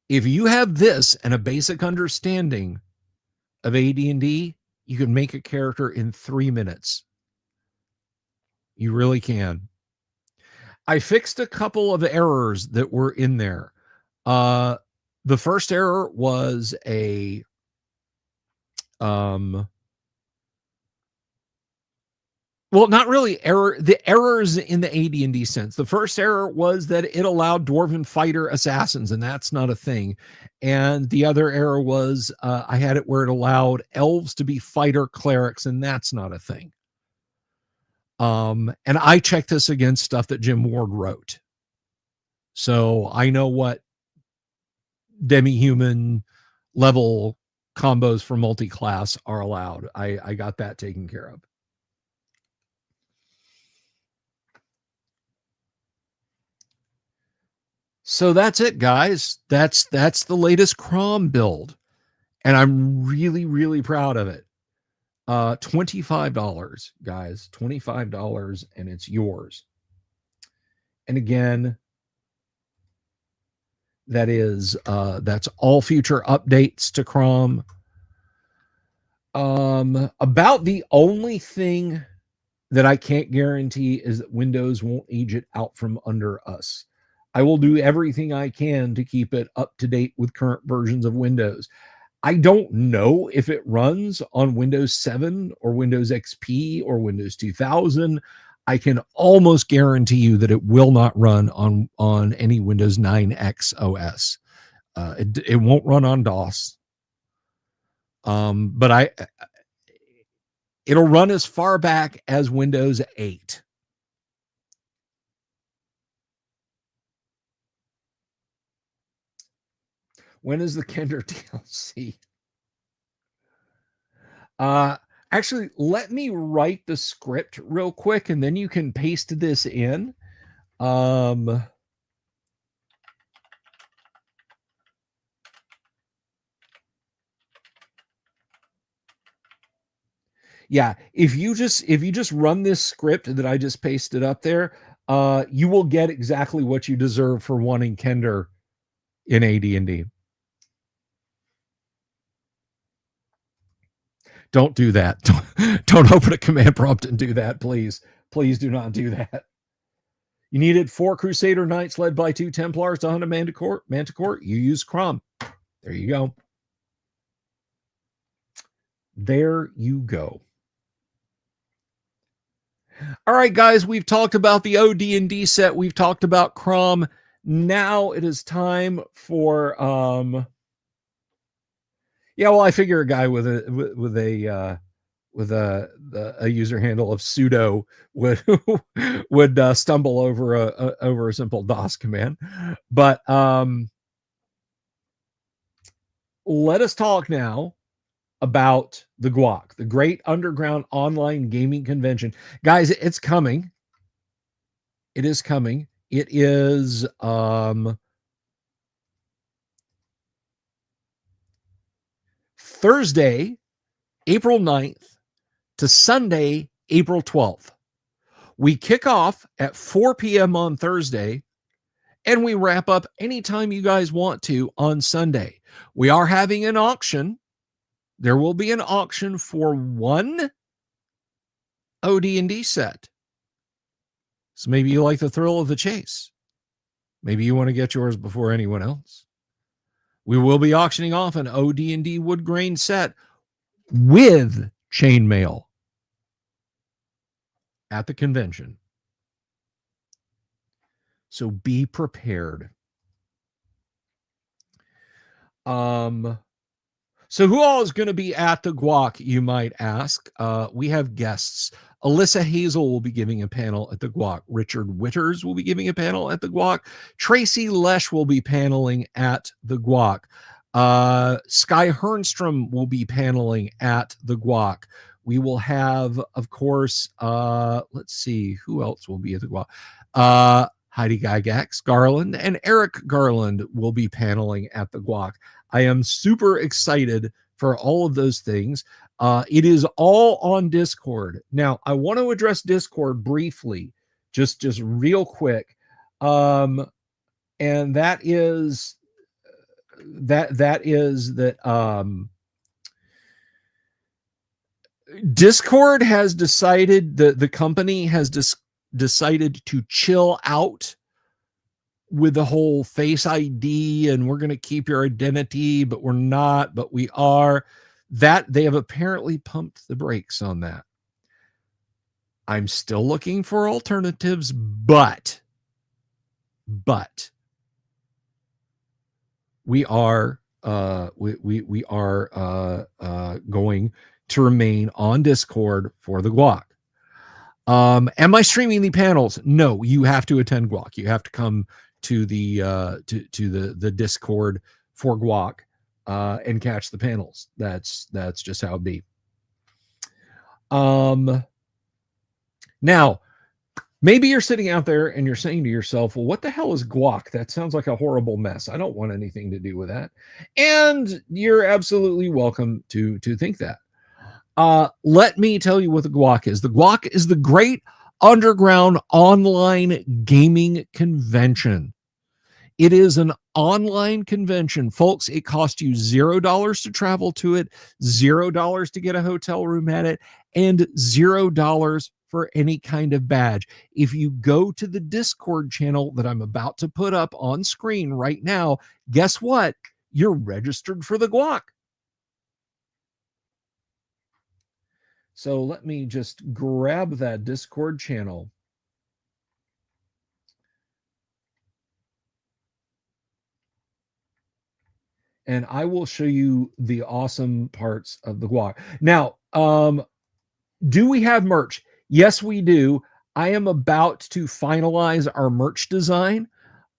If you have this and a basic understanding of AD&D, you can make a character in 3 minutes. You really can. I fixed a couple of errors that were in there. The first error was a well, not really error. The errors in the AD&D sense. The first error was that it allowed dwarven fighter assassins, and that's not a thing. And the other error was I had it where it allowed elves to be fighter clerics, and that's not a thing. And I checked this against stuff that Jim Ward wrote. So I know what demi-human level combos for multi-class are allowed. I got that taken care of. So that's it, guys. That's the latest CROM build, and I'm really, really proud of it. $25, guys, $25, and it's yours. And again, that's all future updates to CROM. About the only thing that I can't guarantee is that Windows won't age it out from under us. I will do everything I can to keep it up to date with current versions of Windows. I don't know if it runs on Windows 7 or Windows XP or Windows 2000. I can almost guarantee you that it will not run on any Windows 9X OS. It won't run on DOS. But it'll run as far back as Windows 8. When is the Kender DLC? Actually, let me write the script real quick, and then you can paste this in. Yeah, if you just run this script that I just pasted up there, you will get exactly what you deserve for wanting Kender in AD&D. Don't do that. Don't open a command prompt and do that, please. Please do not do that. You needed 4 Crusader Knights led by 2 Templars to hunt a Manticore. You use CROM. There you go. There you go. All right, guys, we've talked about the OD&D set. We've talked about CROM. Now it is time for yeah, well, I figure a guy with a user handle of sudo would stumble over a simple DOS command. But let us talk now about the GUOGC, the Great Underground Online Gaming Convention. Guys, it's coming. It is coming. It is Thursday, April 9th to Sunday, April 12th. We kick off at 4 p.m. on Thursday, and we wrap up anytime you guys want to on Sunday. We are having an auction. There will be an auction for 1 OD&D set. So maybe you like the thrill of the chase. Maybe you want to get yours before anyone else. We will be auctioning off an OD&D wood grain set with chainmail at the convention. So be prepared. So who all is going to be at the GUOC, you might ask? We have guests. Alyssa Hazel will be giving a panel at the GUOC. Richard Witters will be giving a panel at the GUOC. Tracy Lesh will be paneling at the GUOC. Sky Hernstrom will be paneling at the GUOC. We will have, of course, let's see, who else will be at the GUOC? Heidi Gygax Garland and Eric Garland will be paneling at the GUOC. I am super excited for all of those things. It is all on Discord. Now, I want to address Discord briefly, just real quick. And that is that Discord has decided, the company has decided to chill out with the whole Face ID and we're going to keep your identity, but we're not, but we are. That they have apparently pumped the brakes on that. I'm still looking for alternatives, but we are going to remain on Discord for the GUOC. Am I streaming the panels? No, you have to attend GUOC. You have to come to the the Discord for GUOC and catch the panels. That's just how it be. Now, maybe you're sitting out there and you're saying to yourself, well, what the hell is GUOC? That sounds like a horrible mess. I don't want anything to do with that. And you're absolutely welcome to think that. Let me tell you what the GUOC is. The GUOC is the Great Underground Online Gaming Convention. It is an online convention, folks. It costs you $0 to travel to it, $0 to get a hotel room at it, and $0 for any kind of badge. If you go to the Discord channel that I'm about to put up on screen right now, guess what? You're registered for the GUOC. So let me just grab that Discord channel. And I will show you the awesome parts of the GUOC. Now, do we have merch? Yes, we do. I am about to finalize our merch design.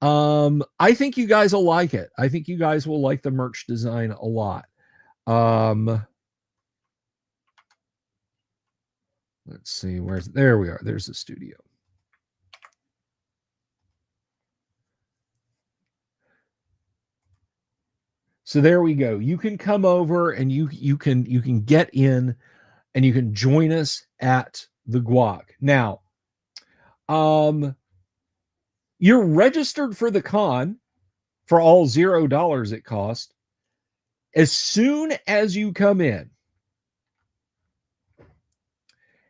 I think you guys will like it. I think you guys will like the merch design a lot. Let's see, there we are. There's the studio. So there we go. You can come over and you can get in and you can join us at the GUOC. Now, you're registered for the con for all $0 it costs. As soon as you come in,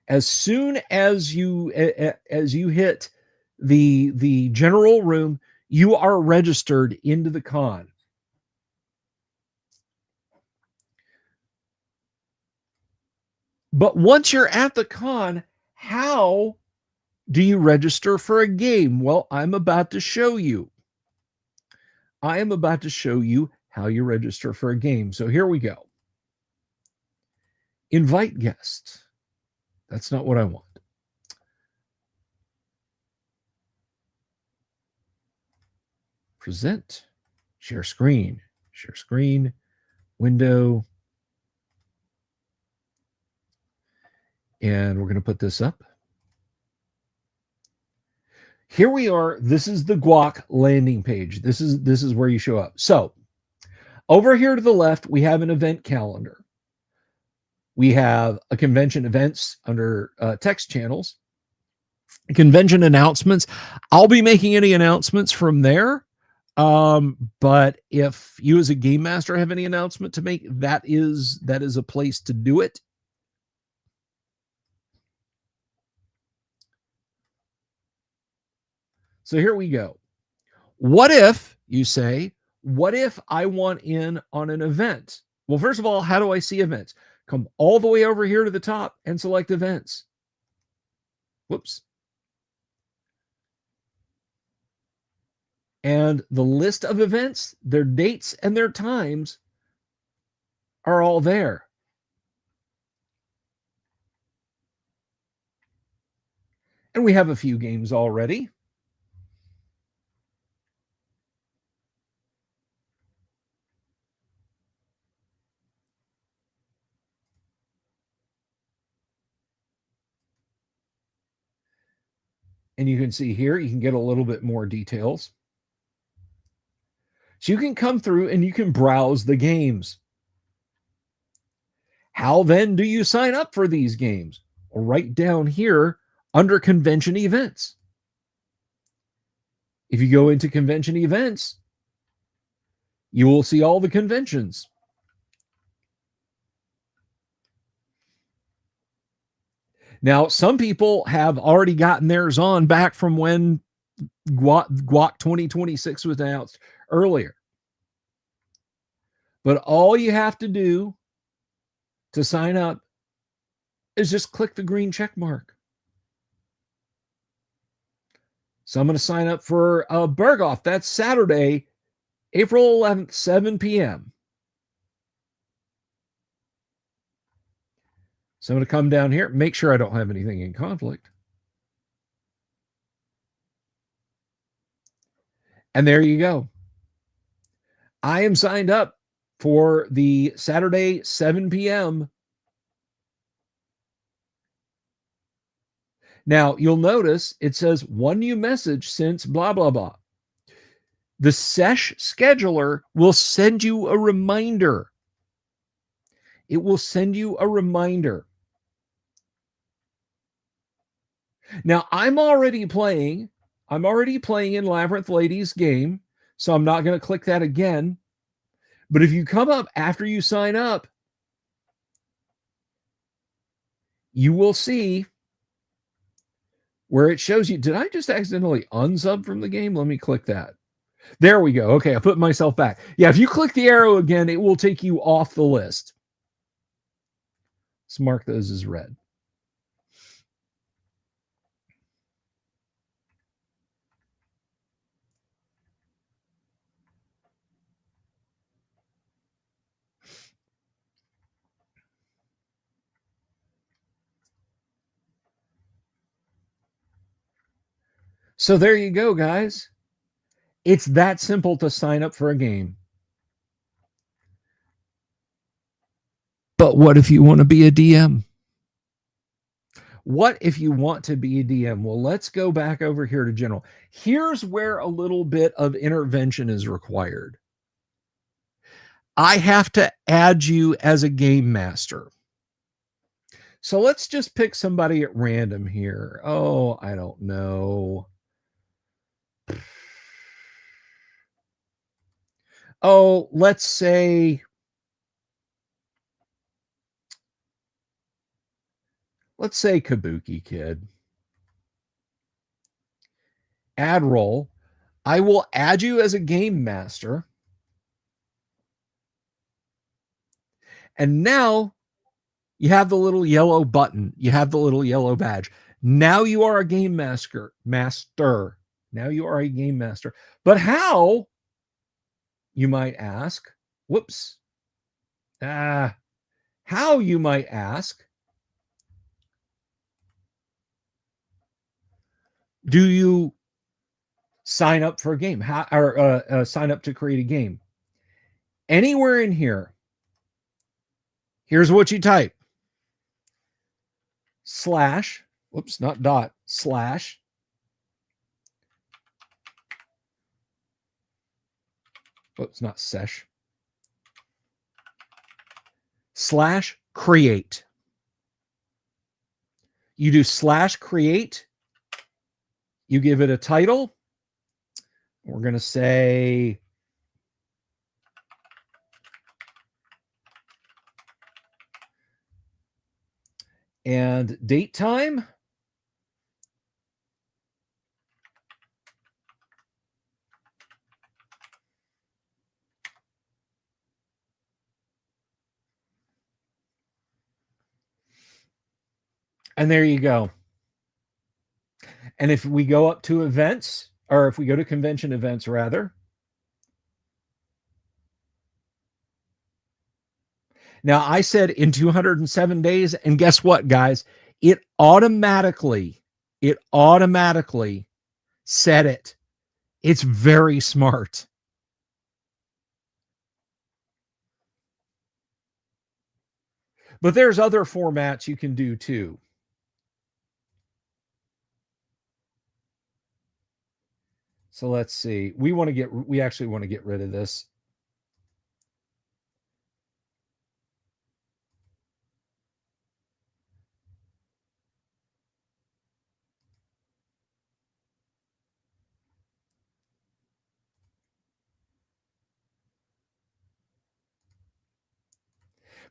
as soon as you hit the general room, you are registered into the con. But once you're at the con, how do you register for a game? Well, I'm about to show you. I am about to show you how you register for a game. So here we go. Invite guests. That's not what I want. Present. Share screen. Share screen. Window. And we're going to put this up. Here we are. This is the GUOC landing page. This is where you show up. So over here to the left, we have an event calendar. We have a convention events under text channels, convention announcements. I'll be making any announcements from there. But if you as a game master have any announcement to make, that is a place to do it. So here we go. What if, you say, what if I want in on an event? Well, first of all, how do I see events? Come all the way over here to the top and select events. Whoops. And the list of events, their dates and their times are all there. And we have a few games already. And you can see here, you can get a little bit more details. So you can come through and you can browse the games. How then do you sign up for these games? Well, right down here under convention events. If you go into convention events, you will see all the conventions. Now, some people have already gotten theirs on back from when GUOGC 2026 was announced earlier. But all you have to do to sign up is just click the green check mark. So I'm going to sign up for Berghoff. That's Saturday, April 11th, 7 p.m. So I'm going to come down here, make sure I don't have anything in conflict. And there you go. I am signed up for the Saturday, 7 p.m. Now, you'll notice it says one new message since blah, blah, blah. The SESH scheduler will send you a reminder. It will send you a reminder. Now, I'm already playing in Labyrinth Lady's game, so I'm not going to click that again. But if you come up after you sign up, you will see where it shows you. Did I just accidentally unsub from the game? Let me click that. There we go. Okay, I put myself back. Yeah, if you click the arrow again, it will take you off the list. Let's mark those as red. So there you go, guys. It's that simple to sign up for a game. But what if you want to be a DM? What if you want to be a DM? Well, let's go back over here to general. Here's where a little bit of intervention is required. I have to add you as a game master. So let's just pick somebody at random here. Oh, I don't know. Oh, let's say Kabuki Kid. Add role. I will add you as a game master. And now you have the little yellow button. You have the little yellow badge. Now you are a game master. Now you are a game master. But how, you might ask? Whoops. How, you might ask? Do you sign up for a game? How, or sign up to create a game? Anywhere in here, here's what you type. Slash, whoops, not dot, slash. Whoops, not sesh. Slash create. You do slash create. You give it a title. We're going to say and date time. And there you go. And if we go up to events, or if we go to convention events rather. Now I said in 207 days, and guess what, guys? It automatically set it. It's very smart. But there's other formats you can do too. So let's see. We actually want to get rid of this.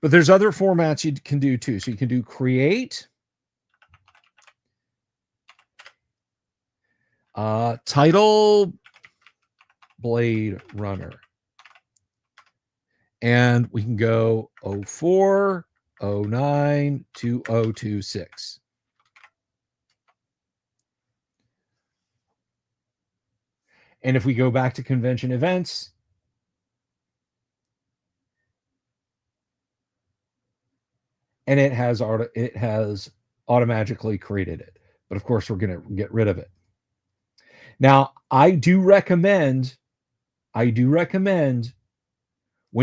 But there's other formats you can do too. So you can do create, title, Blade Runner. And we can go 04, 09 to 026. And if we go back to convention events, and it has automatically created it. But of course, we're going to get rid of it. Now, I do recommend when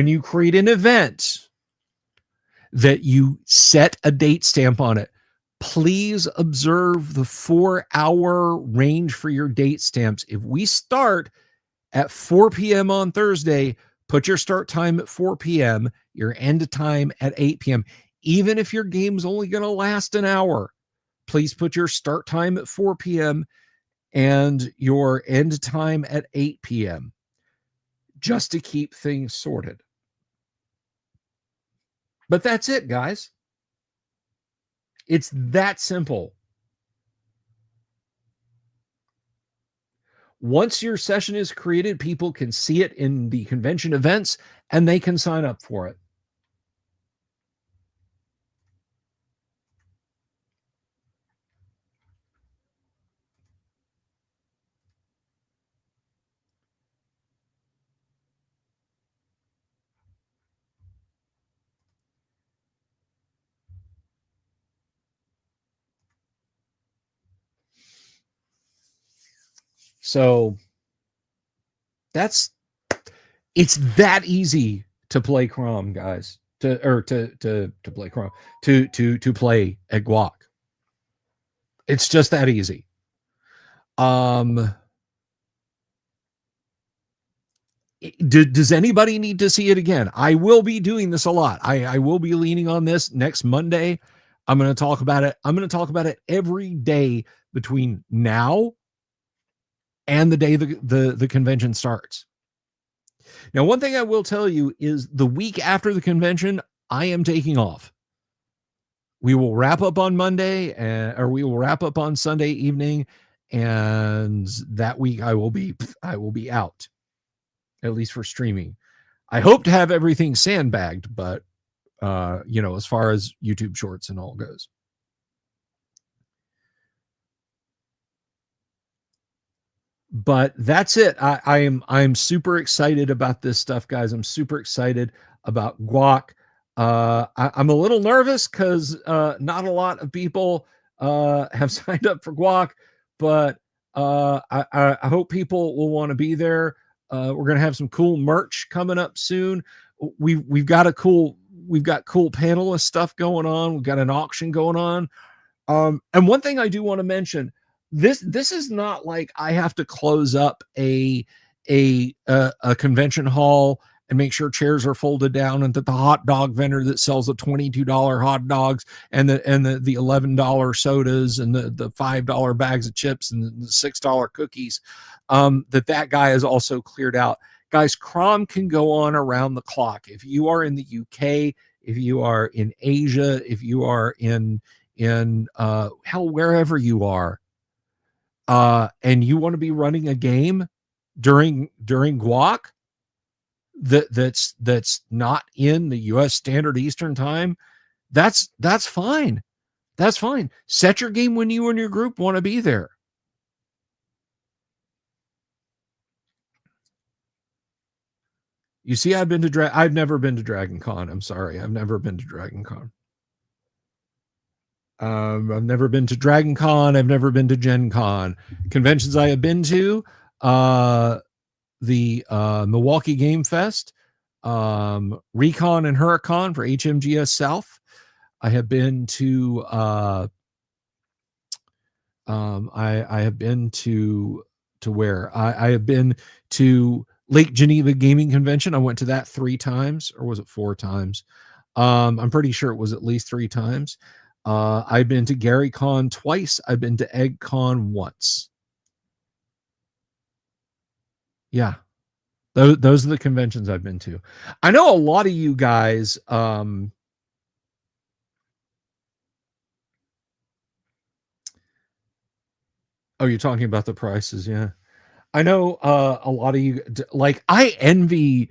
you create an event that you set a date stamp on it. Please observe the 4-hour range for your date stamps. If we start at 4 p.m. on Thursday, put your start time at 4 p.m., your end time at 8 p.m. Even if your game's only going to last an hour, please put your start time at 4 p.m. and your end time at 8 p.m. just to keep things sorted. But that's it, guys. It's that simple. Once your session is created, people can see it in the convention events and they can sign up for it. So it's that easy to play CROM, guys. To play CROM. To play at GUOC. It's just that easy. Does anybody need to see it again? I will be doing this a lot. I will be leaning on this next Monday. I'm going to talk about it. I'm going to talk about it every day between now and the day the convention starts. Now, one thing I will tell you is the week after the convention, I am taking off. We will wrap up on Monday, or we will wrap up on Sunday evening, and that week I will be out, at least for streaming. I hope to have everything sandbagged, but as far as YouTube Shorts and all goes. But that's it. I'm super excited about this stuff, guys. I'm super excited about GUOC. I'm a little nervous because not a lot of people have signed up for GUOC, but I hope people will want to be there. We're gonna have some cool merch coming up soon. We've got cool panelist stuff going on. We've got an auction going on. And one thing I do want to mention. This is not like I have to close up a convention hall and make sure chairs are folded down, and that the hot dog vendor that sells the $22 hot dogs and the $11 sodas and the $5 bags of chips and the $6 cookies, that guy is also cleared out. Guys, CROM can go on around the clock. If you are in the UK, if you are in Asia, if you are in hell, wherever you are, and you want to be running a game during GUOC that's not in the US Standard Eastern Time, that's fine. That's fine. Set your game when you and your group want to be there. You see, I've never been to Dragon Con. I'm sorry. I've never been to Dragon Con. I've never been to Dragon Con. I've never been to Gen Con. Conventions I have been to, the Milwaukee Game Fest, Recon and Huracan for HMGS South. I have been to I have been to where I have been to Lake Geneva Gaming Convention. I went to that 3 times, or was it 4 times? I'm pretty sure it was at least 3 times. I've been to Gary Con twice. I've been to Egg Con once. Yeah. Those are the conventions I've been to. I know a lot of you guys, oh, you're talking about the prices. Yeah. I know a lot of you, like, I envy,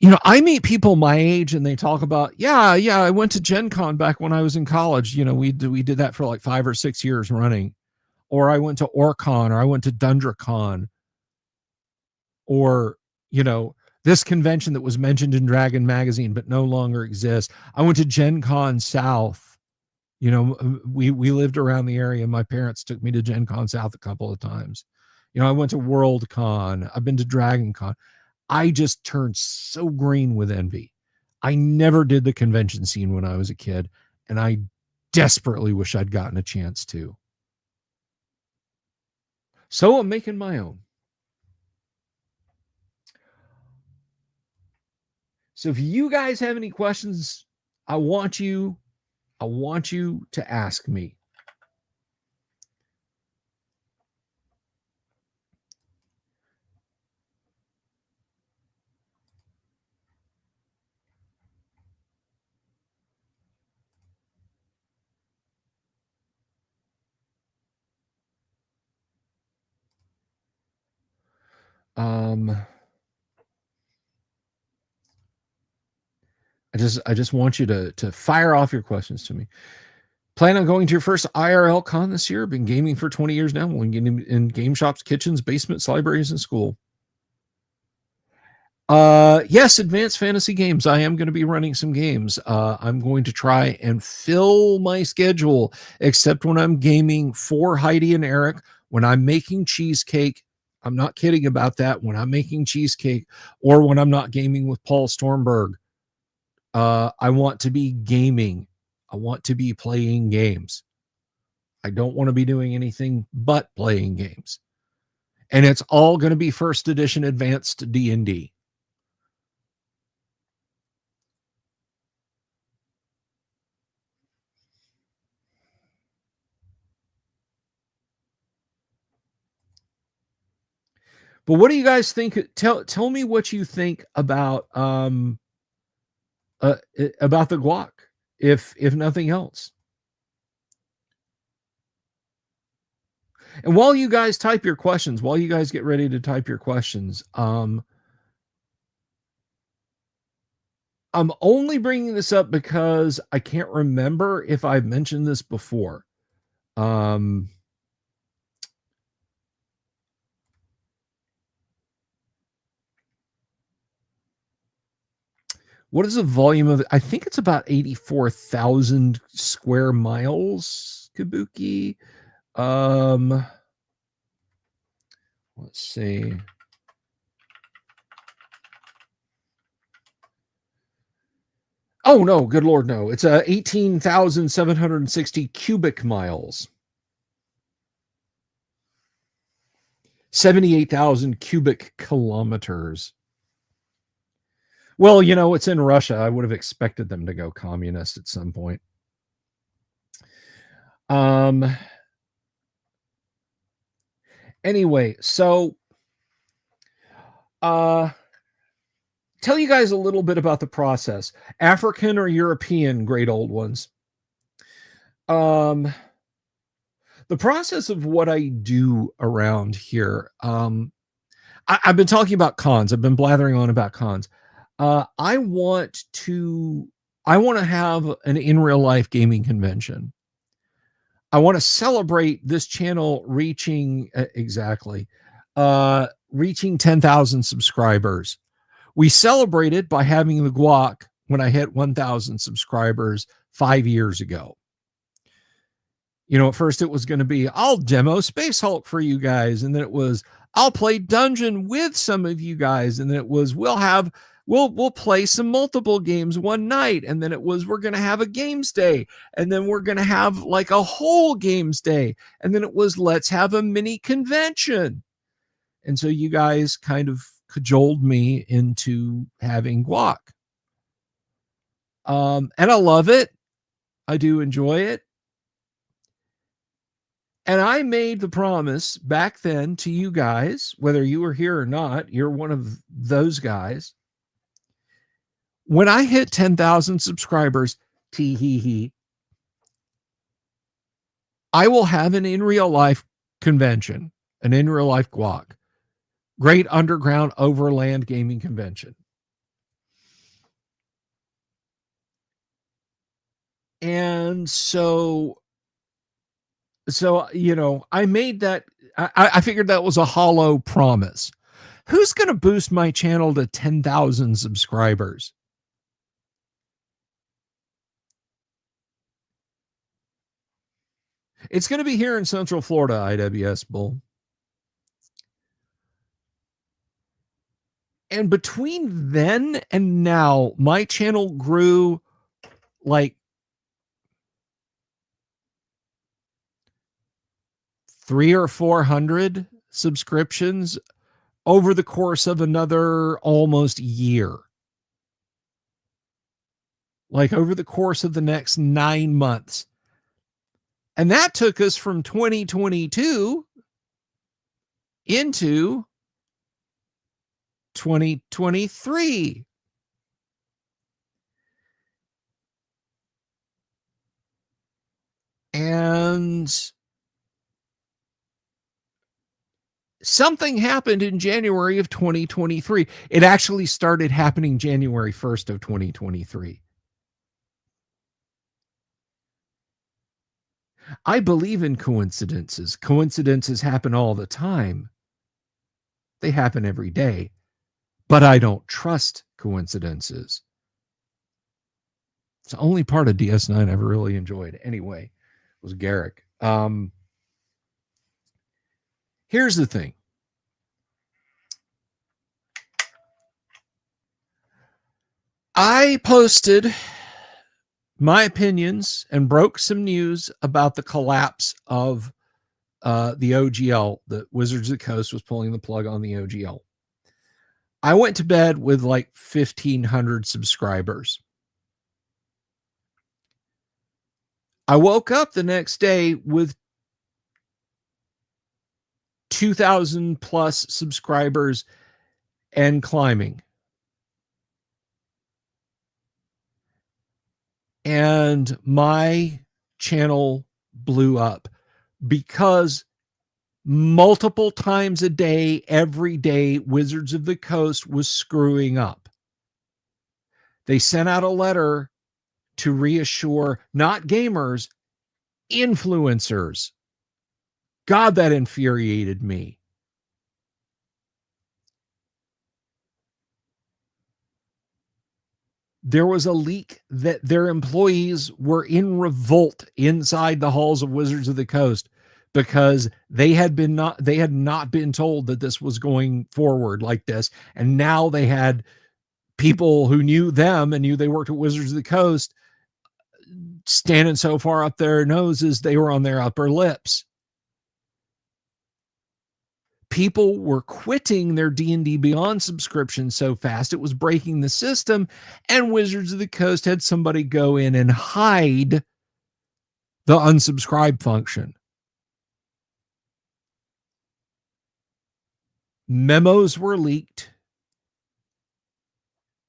I meet people my age and they talk about, yeah, I went to Gen Con back when I was in college. We did that for like 5 or 6 years running. Or I went to Orcon, or I went to DundraCon, or, this convention that was mentioned in Dragon Magazine but no longer exists. I went to Gen Con South. We lived around the area. My parents took me to Gen Con South a couple of times. I went to World Con. I've been to Dragon Con. I just turned so green with envy. I never did the convention scene when I was a kid, and I desperately wish I'd gotten a chance to. So I'm making my own. So if you guys have any questions, I want you to ask me. I just want you to fire off your questions to me. Plan on going to your first IRL con this year? Been gaming for 20 years now. When getting in game shops, kitchens, basements, libraries, and school. Yes, advanced fantasy games. I am going to be running some games. I'm going to try and fill my schedule, except when I'm gaming for Heidi and Eric. When I'm making cheesecake, I'm not kidding about that. When I'm making cheesecake, or when I'm not gaming with Paul Stormberg, I want to be gaming. I want to be playing games. I don't want to be doing anything but playing games. And it's all going to be first edition advanced D&D. But what do you guys think? Tell me what you think about the GUOGC, if nothing else. And while you guys type your questions, while you guys get ready to type your questions, I'm only bringing this up because I can't remember if I've mentioned this before. What is the volume of it? I think it's about 84,000 square miles, Kabuki. Let's see. Oh, no, good Lord, no. It's 18,760 cubic miles. 78,000 cubic kilometers. Well, it's in Russia. I would have expected them to go communist at some point. Anyway, so tell you guys a little bit about the process. African or European, great old ones. The process of what I do around here. I've been talking about cons. I've been blathering on about cons. I want to have an in real life gaming convention. I want to celebrate this channel reaching reaching 10,000 subscribers We celebrated by having the guac when I hit 1,000 subscribers 5 years ago. You know, at first it was going to be, I'll demo Space Hulk for you guys. And then it was, I'll play Dungeon with some of you guys. And then it was, we'll play some multiple games one night. And then it was, we're going to have a games day. And then we're going to have like a whole games day. And then it was, let's have a mini convention. And so you guys kind of cajoled me into having guac. And I love it. I do enjoy it. And I made the promise back then to you guys, whether you were here or not, you're one of those guys. When I hit 10,000 subscribers, tee-hee-hee, I will have an in real life convention, an in real life guac, Great Underground Overland Gaming Convention. And so, you know, I made that, I figured that was a hollow promise. Who's going to boost my channel to 10,000 subscribers? It's going to be here in Central Florida, IWS Bull. And between then and now, my channel grew like 300 or 400 subscriptions over the course of another almost year. Like over the course of the next 9 months. And that took us from 2022 into 2023. And something happened in January of 2023. It actually started happening January 1st of 2023. I believe in coincidences. Coincidences happen all the time. They happen every day. But I don't trust coincidences. It's the only part of DS9 I ever really enjoyed. Anyway, was Garrick. Here's the thing. I posted my opinions and broke some news about the collapse of the OGL, that Wizards of the Coast was pulling the plug on the OGL. I went to bed with like 1,500 subscribers. I woke up the next day with 2,000 plus subscribers and climbing. And my channel blew up because multiple times a day, every day, Wizards of the Coast was screwing up. They sent out a letter to reassure not gamers, influencers. God, that infuriated me. There was a leak that their employees were in revolt inside the halls of Wizards of the Coast because they had not been told that this was going forward like this. And now they had people who knew them and knew they worked at Wizards of the Coast standing so far up their noses, they were on their upper lips. People were quitting their D&D Beyond subscription so fast it was breaking the system, and Wizards of the Coast had somebody go in and hide the unsubscribe function. Memos were leaked.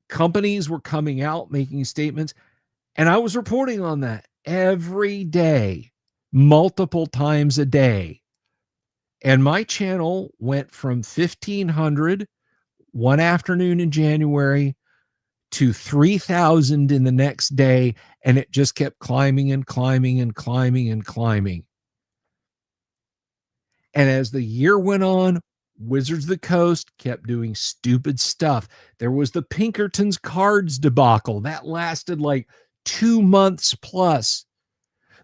Companies were coming out making statements, and I was reporting on that every day, multiple times a day. And my channel went from 1,500 one afternoon in January to 3,000 in the next day. And it just kept climbing and climbing and climbing and climbing. And as the year went on, Wizards of the Coast kept doing stupid stuff. There was the Pinkerton's cards debacle that lasted like 2 months plus.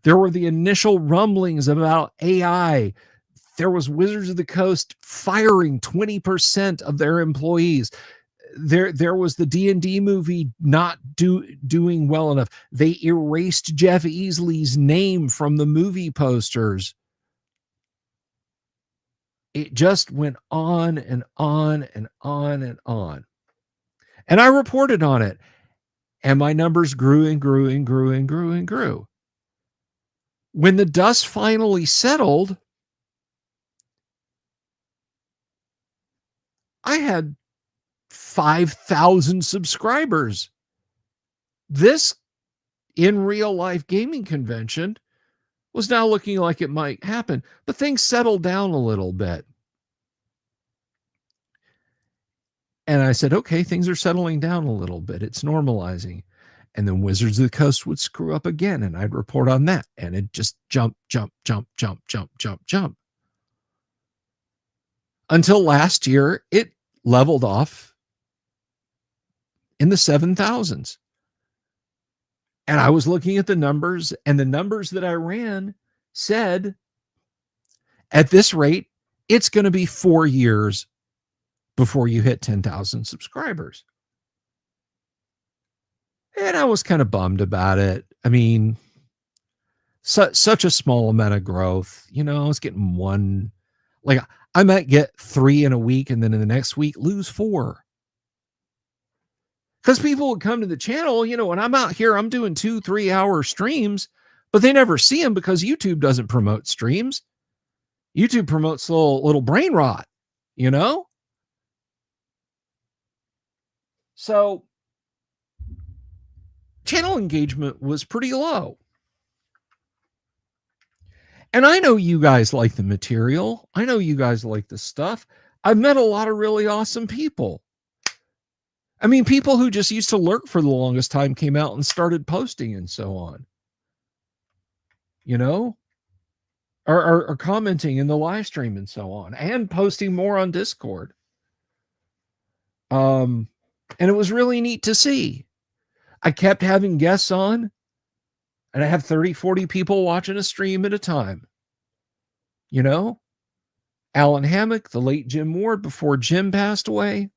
There were the initial rumblings about AI. There was Wizards of the Coast firing 20% of their employees. There was the D&D movie not doing well enough. They erased Jeff Easley's name from the movie posters. It just went on and on and on and on. And I reported on it. And my numbers grew and grew and grew and grew and grew. When the dust finally settled, I had 5,000 subscribers. This in real life gaming convention was now looking like it might happen, but things settled down a little bit. And I said, okay, things are settling down a little bit. It's normalizing. And then Wizards of the Coast would screw up again, and I'd report on that. And it just jump. Until last year, it leveled off in the 7,000s. And I was looking at the numbers, and the numbers that I ran said, at this rate, it's going to be 4 years before you hit 10,000 subscribers. And I was kind of bummed about it. I mean, such a small amount of growth. You know, I was getting one. Like, I might get 3 in a week, and then in the next week, lose 4. Because people would come to the channel, you know, when I'm out here, I'm doing 2-3 hour streams, but they never see them because YouTube doesn't promote streams. YouTube promotes little brain rot, you know? So channel engagement was pretty low. And I know you guys like the material. I know you guys like the stuff. I've met a lot of really awesome people. I mean, people who just used to lurk for the longest time came out and started posting and so on. You know? Or commenting in the live stream and so on. And posting more on Discord. And it was really neat to see. I kept having guests on. And I have 30, 40 people watching a stream at a time. You know? Alan Hammock, the late Jim Ward before Jim passed away.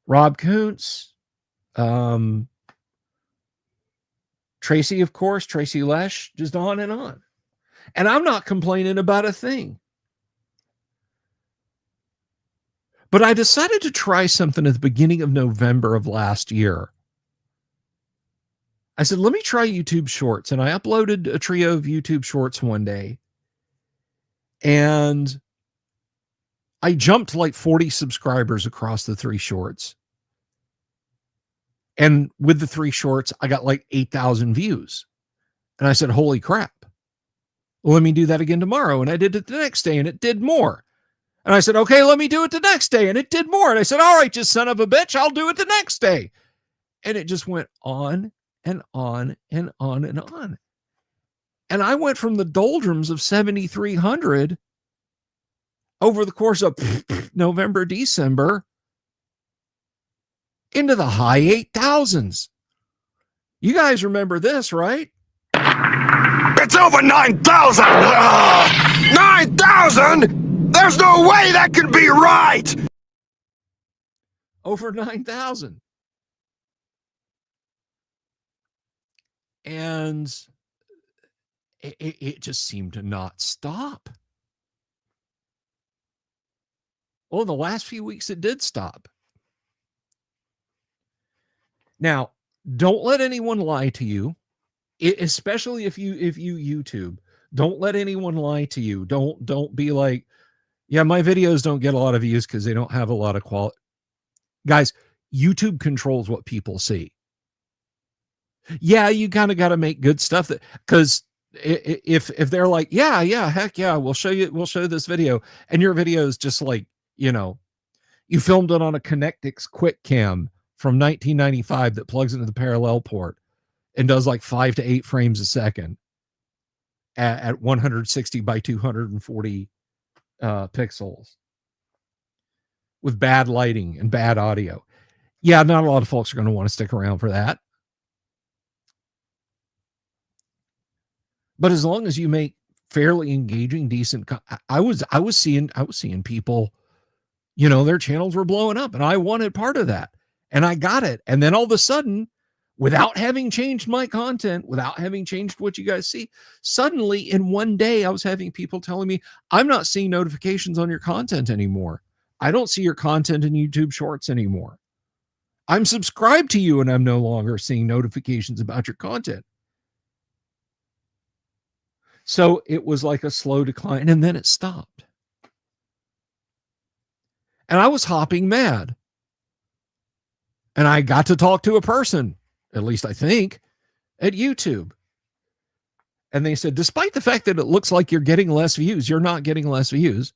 Rob Kuntz. Tracy, of course. Tracy Lesh. Just on and on. And I'm not complaining about a thing. But I decided to try something at the beginning of November of last year. I said, let me try YouTube Shorts. And I uploaded a trio of YouTube Shorts one day. And I jumped like 40 subscribers across the 3 shorts. And with the 3 shorts, I got like 8,000 views. And I said, holy crap. Well, let me do that again tomorrow. And I did it the next day, and it did more. And I said, okay, let me do it the next day. And it did more. And I said, all right, you son of a bitch, I'll do it the next day. And it just went on and on and on and on. And I went from the doldrums of 7,300 over the course of November, December into the high 8,000s. You guys remember this, right? It's over 9,000! 9,000?! There's no way that can be right! Over 9,000. And it just seemed to not stop. Well, the last few weeks it did stop. Now, don't let anyone lie to you, especially if you YouTube. Don't let anyone lie to you. Don't be like, yeah, my videos don't get a lot of views because they don't have a lot of quality. Guys, YouTube controls what people see. Yeah, you kind of got to make good stuff that, because if they're like, yeah, heck yeah, we'll show this video, and your video is just like, you know, you filmed it on a Connectix Quick Cam from 1995 that plugs into the parallel port and does like 5 to 8 frames a second at 160 by 240 pixels with bad lighting and bad audio. Yeah, not a lot of folks are going to want to stick around for that. But as long as you make fairly engaging, decent, I was seeing people, their channels were blowing up, and I wanted part of that, and I got it. And then all of a sudden, without having changed my content, without having changed what you guys see, suddenly in one day, I was having people telling me, I'm not seeing notifications on your content anymore. I don't see your content in YouTube Shorts anymore. I'm subscribed to you, and I'm no longer seeing notifications about your content. So it was like a slow decline, and then it stopped. And I was hopping mad. And I got to talk to a person, at least I think, at YouTube. And they said, despite the fact that it looks like you're getting less views, you're not getting less views.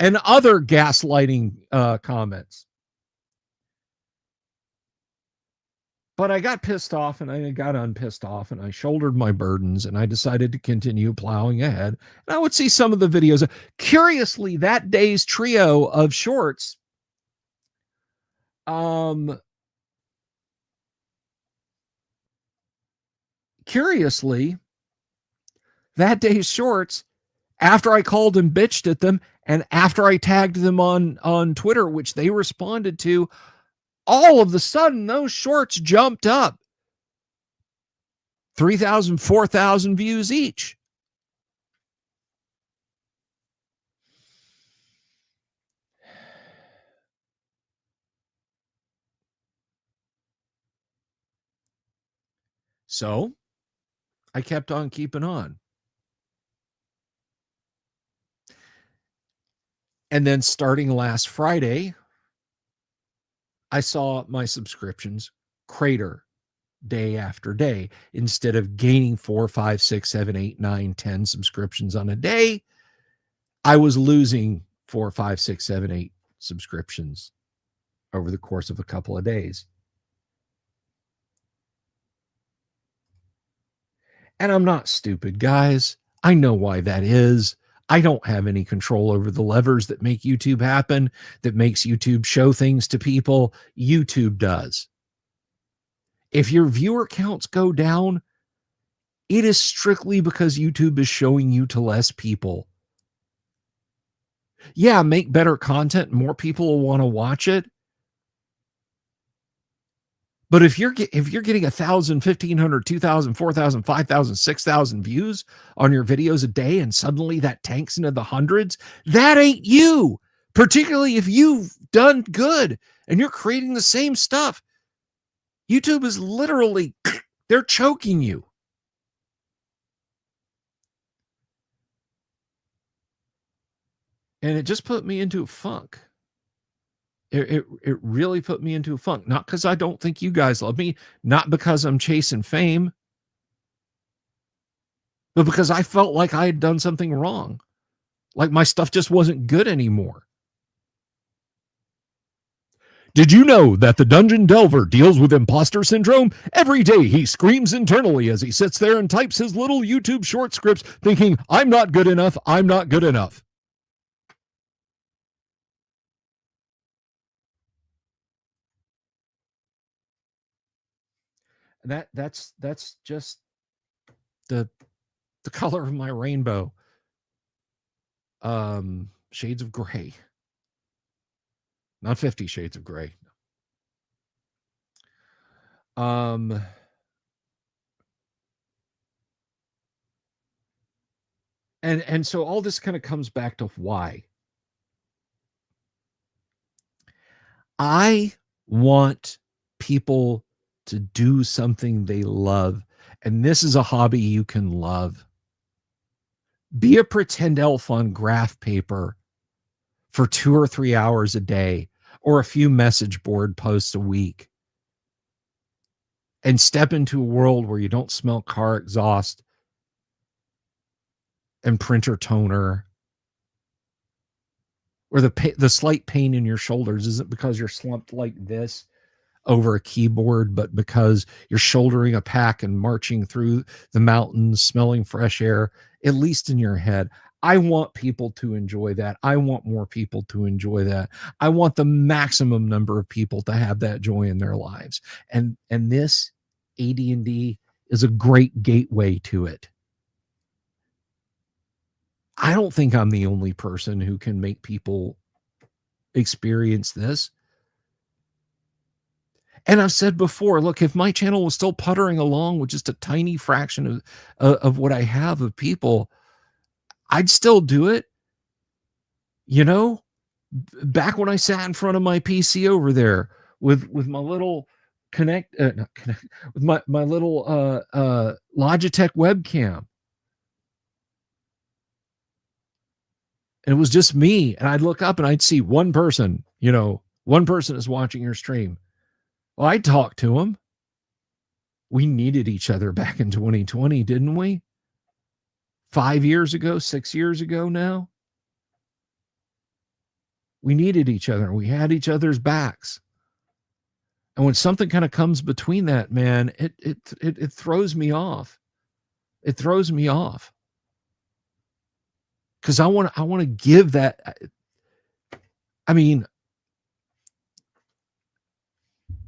And other gaslighting comments. But I got pissed off, and I got unpissed off, and I shouldered my burdens, and I decided to continue plowing ahead. And I would see some of the videos. Curiously, that day's trio of shorts, after I called and bitched at them, and after I tagged them on Twitter, which they responded to, all of a sudden, those shorts jumped up 3,000, 4,000 views each. So I kept on keeping on. And then starting last Friday, I saw my subscriptions crater day after day. Instead of gaining 4, 5, 6, 7, 8, 9, 10 subscriptions on a day, I was losing 4, 5, 6, 7, 8 subscriptions over the course of a couple of days. And I'm not stupid, guys. I know why that is. I don't have any control over the levers that make YouTube happen, that makes YouTube show things to people. YouTube does. If your viewer counts go down, it is strictly because YouTube is showing you to less people. Yeah, make better content. More people will want to watch it. But if you're getting 1,000, 1,500, 2,000, 4,000, 5,000, 6,000 views on your videos a day, and suddenly that tanks into the hundreds, that ain't you. Particularly if you've done good and you're creating the same stuff. YouTube is literally, they're choking you. And it just put me into a funk. It really put me into a funk. Not because I don't think you guys love me, not because I'm chasing fame, but because I felt like I had done something wrong. Like my stuff just wasn't good anymore. Did you know that the Dungeon Delver deals with imposter syndrome? Every day he screams internally as he sits there and types his little YouTube short scripts thinking, I'm not good enough, I'm not good enough. That's just the color of my rainbow. Shades of gray. Not 50 Shades of Gray. And so all this kind of comes back to why. I want people to do something they love. And this is a hobby you can love. Be a pretend elf on graph paper for 2 or 3 hours a day, or a few message board posts a week. And step into a world where you don't smell car exhaust and printer toner, or the slight pain in your shoulders isn't because you're slumped like this over a keyboard, but because you're shouldering a pack and marching through the mountains, smelling fresh air at least in your head. I want people to enjoy that. I want more people to enjoy that. I want the maximum number of people to have that joy in their lives. And this AD&D is a great gateway to it. I don't think I'm the only person who can make people experience this. And I've said before, look, if my channel was still puttering along with just a tiny fraction of what I have of people, I'd still do it. You know, back when I sat in front of my PC over there with my little not connect with my little Logitech webcam. And it was just me. And I'd look up and I'd see one person, one person is watching your stream. Well, I'd talk to him. We needed each other back in 2020, didn't we? 5 years ago, 6 years ago now. We needed each other. We had each other's backs. And when something kind of comes between that, man, it throws me off. It throws me off. Because I want to give that. I mean,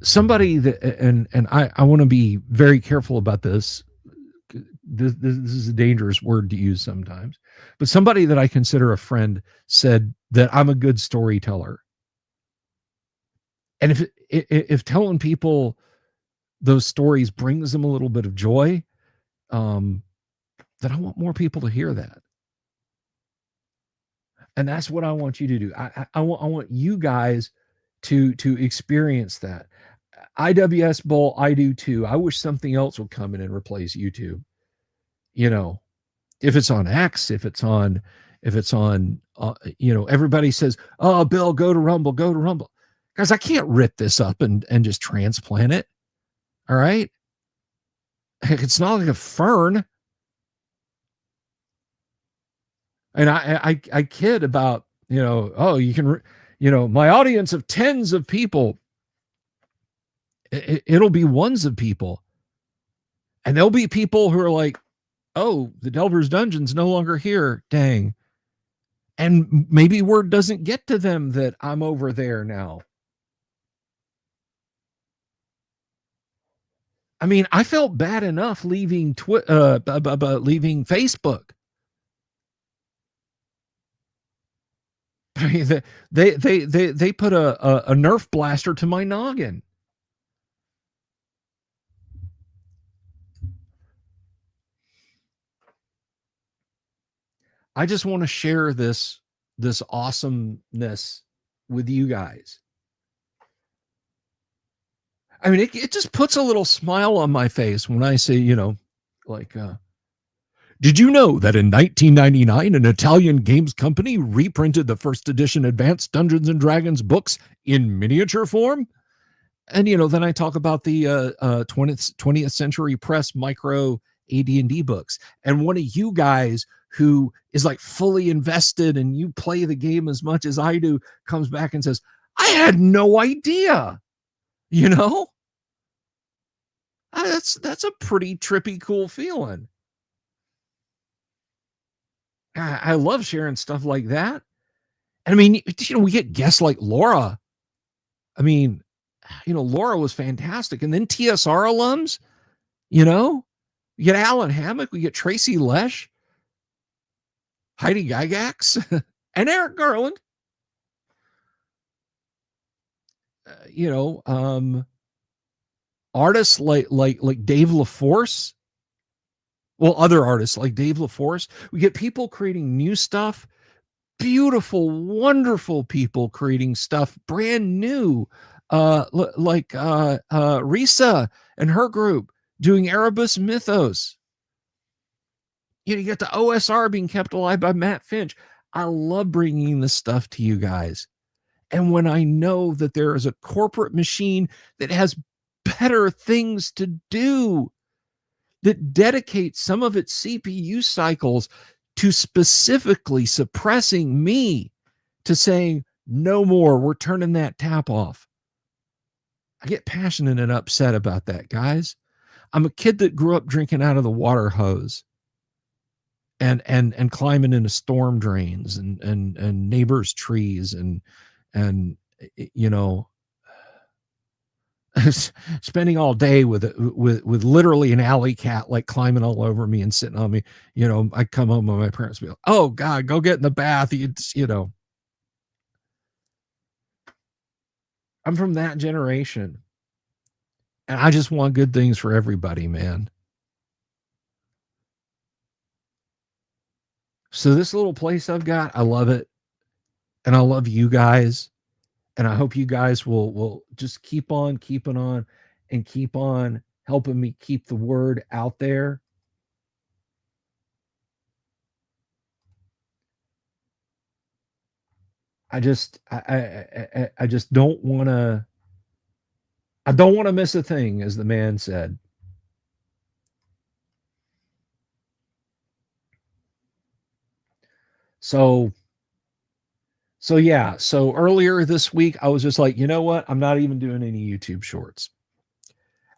somebody that, and I want to be very careful about this. This is a dangerous word to use sometimes, but somebody that I consider a friend said that I'm a good storyteller. And if telling people those stories brings them a little bit of joy, then I want more people to hear that. And that's what I want you to do. I want you guys to experience that. IWS Bowl, I do too. I wish something else would come in and replace YouTube. If it's on X, if it's on, everybody says, "Oh, Bill, go to Rumble, go to Rumble." Guys, I can't rip this up and just transplant it. All right. Heck, it's not like a fern. And I kid about, oh, you can, my audience of tens of people, it'll be ones of people. And there'll be people who are like, oh, the Delver's Dungeon's no longer here. Dang. And maybe word doesn't get to them that I'm over there now. I mean, I felt bad enough leaving leaving Facebook. I mean, they put a Nerf blaster to my noggin. I just want to share this awesomeness with you guys. I mean, it just puts a little smile on my face when I say, did you know that in 1999, an Italian games company reprinted the first edition Advanced Dungeons and Dragons books in miniature form? And, then I talk about the 20th Century Press micro AD&D books. And one of you guys who is like fully invested and you play the game as much as I do comes back and says, I had no idea, That's a pretty trippy, cool feeling. I love sharing stuff like that. And I mean, we get guests like Laura. I mean, Laura was fantastic. And then TSR alums, we get Alan Hammock, we get Tracy Lesh, Heidi Gygax, and Eric Garland. Artists like Dave LaForce. Well, other artists like Dave LaForce. We get people creating new stuff. Beautiful, wonderful people creating stuff brand new. Like Risa and her group doing Erebus Mythos. You get the OSR being kept alive by Matt Finch. I love bringing this stuff to you guys. And when I know that there is a corporate machine that has better things to do, that dedicates some of its CPU cycles to specifically suppressing me, to saying, no more, we're turning that tap off. I get passionate and upset about that, guys. I'm a kid that grew up drinking out of the water hose. and climbing into storm drains and neighbors' trees and you know, spending all day with literally an alley cat like climbing all over me and sitting on me. You know, I come home and my parents be like, "Oh God, go get in the bath." You know, I'm from that generation, and I just want good things for everybody, man. So this little place I've got, I love it, and I love you guys, and I hope you guys will just keep on keeping on and keep on helping me keep the word out there. I just I just don't want to. I don't want to miss a thing, as the man said. So yeah. So earlier this week, I was just like, you know what? I'm not even doing any YouTube shorts.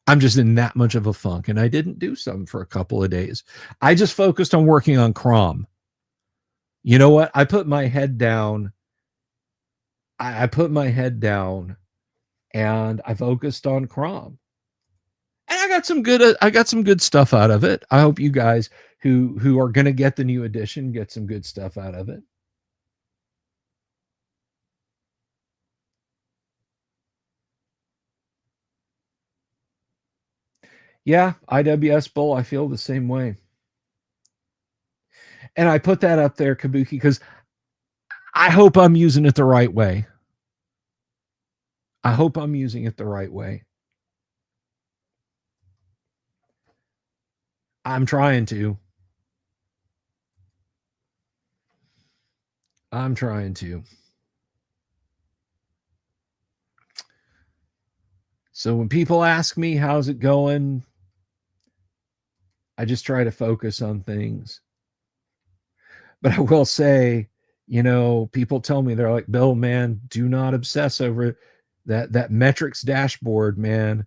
I'm just in that much of a funk, and I didn't do some for a couple of days. I just focused on working on CROM. You know what? I put my head down. I put my head down, and I focused on CROM. And I got some good stuff out of it. I hope you guys who are going to get the new edition get some good stuff out of it. Yeah, IWS Bull, I feel the same way. And I put that up there, Kabuki, because I hope I'm using it the right way. I hope I'm using it the right way. I'm trying to. I'm trying to. So when people ask me, how's it going? I just try to focus on things. But I will say, you know, people tell me, they're like, Bill, man, do not obsess over that metrics dashboard, man.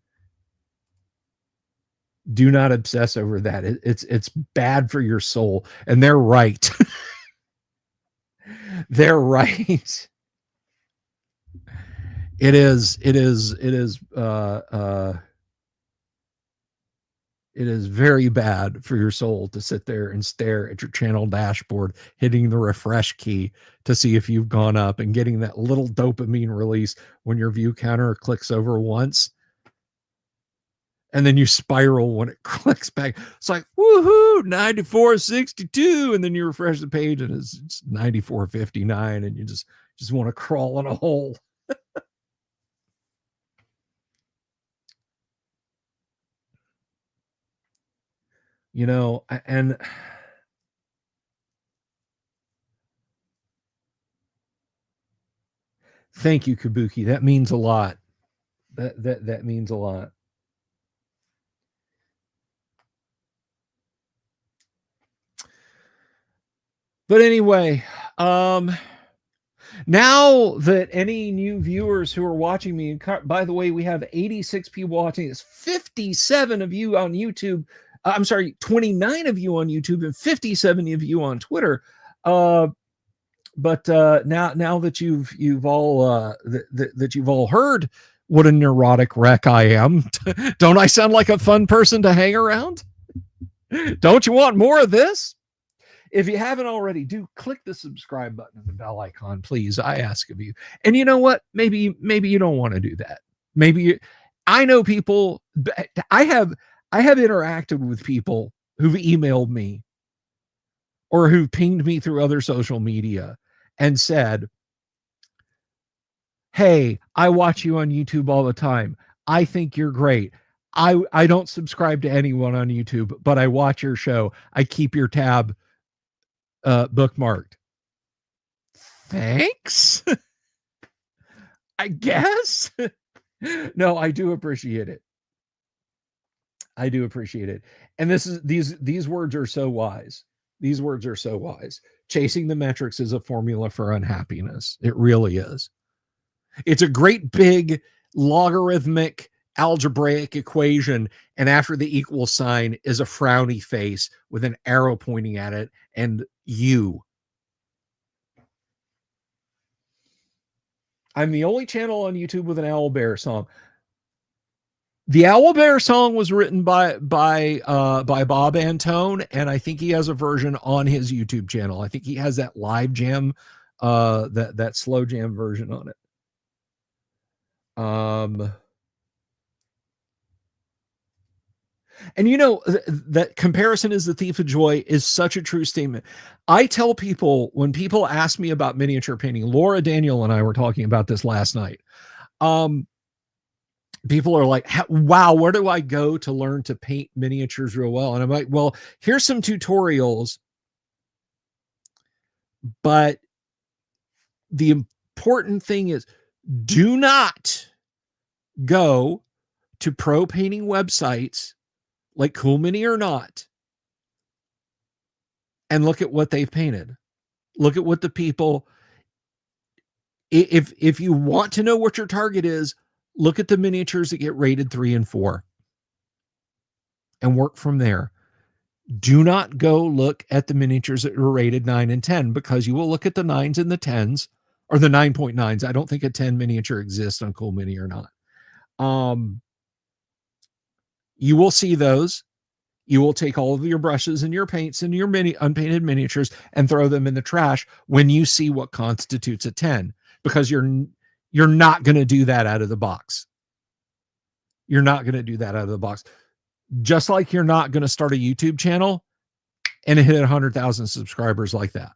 Do not obsess over that. It's bad for your soul. And they're right. They're right. It is very bad for your soul to sit there and stare at your channel dashboard, hitting the refresh key to see if you've gone up and getting that little dopamine release when your view counter clicks over once. And then you spiral when it clicks back. It's like, woohoo, 94.62. And then you refresh the page and it's 94.59. And you just want to crawl in a hole. You know, and thank you, Kabuki. That means a lot. That means a lot. But anyway, now that any new viewers who are watching me, by the way, we have 86 people watching. It's 57 of you on YouTube. I'm sorry, 29 of you on YouTube and 57 of you on Twitter. But now that you've all that you've all heard what a neurotic wreck I am, don't I sound like a fun person to hang around? Don't you want more of this? If you haven't already, do click the subscribe button and the bell icon, please. I ask of you. And you know what? Maybe you don't want to do that. I know people. I have interacted with people who've emailed me or who pinged me through other social media and said, "Hey, I watch you on YouTube all the time. I think you're great. I don't subscribe to anyone on YouTube, but I watch your show. I keep your tab bookmarked." Thanks. I guess. No, I do appreciate it. I do appreciate it. And these words are so wise. These words are so wise. Chasing the metrics is a formula for unhappiness. It really is. It's a great big logarithmic algebraic equation, and after the equal sign is a frowny face with an arrow pointing at it and you. I'm the only channel on YouTube with an Owlbear song. The Owlbear song was written by Bob Antone, and I think he has a version on his YouTube channel. I think he has that live jam, that slow jam version on it. And you know, that comparison is the thief of joy is such a true statement. I tell people when people ask me about miniature painting, Laura Daniel and I were talking about this last night. People are like, wow, where do I go to learn to paint miniatures real well? And I'm like, well, here's some tutorials, but the important thing is do not go to pro painting websites like Cool Mini or Not and look at what they've painted. Look at what the people, if you want to know what your target is, look at the miniatures that get rated 3 and 4 and work from there. Do not go look at the miniatures that are rated 9 and 10, because you will look at the 9s and the 10s, or the 9.9s. I don't think a 10 miniature exists on Cool Mini or Not. You will see those. You will take all of your brushes and your paints and your unpainted miniatures and throw them in the trash when you see what constitutes a 10, because you're not going to do that out of the box. You're not going to do that out of the box. Just like you're not going to start a YouTube channel and hit 100,000 subscribers like that.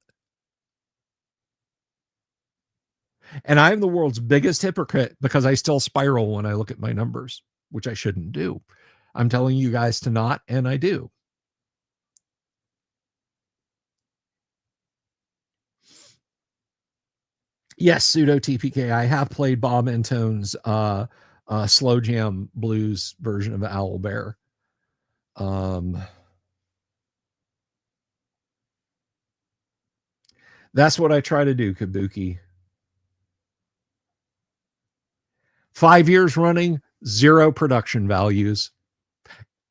And I'm the world's biggest hypocrite because I still spiral when I look at my numbers, which I shouldn't do. I'm telling you guys to not, and I do. Yes, Pseudo TPK. I have played Bob Antone's slow jam blues version of Owlbear. That's what I try to do, Kabuki. 5 years running, 0 production values.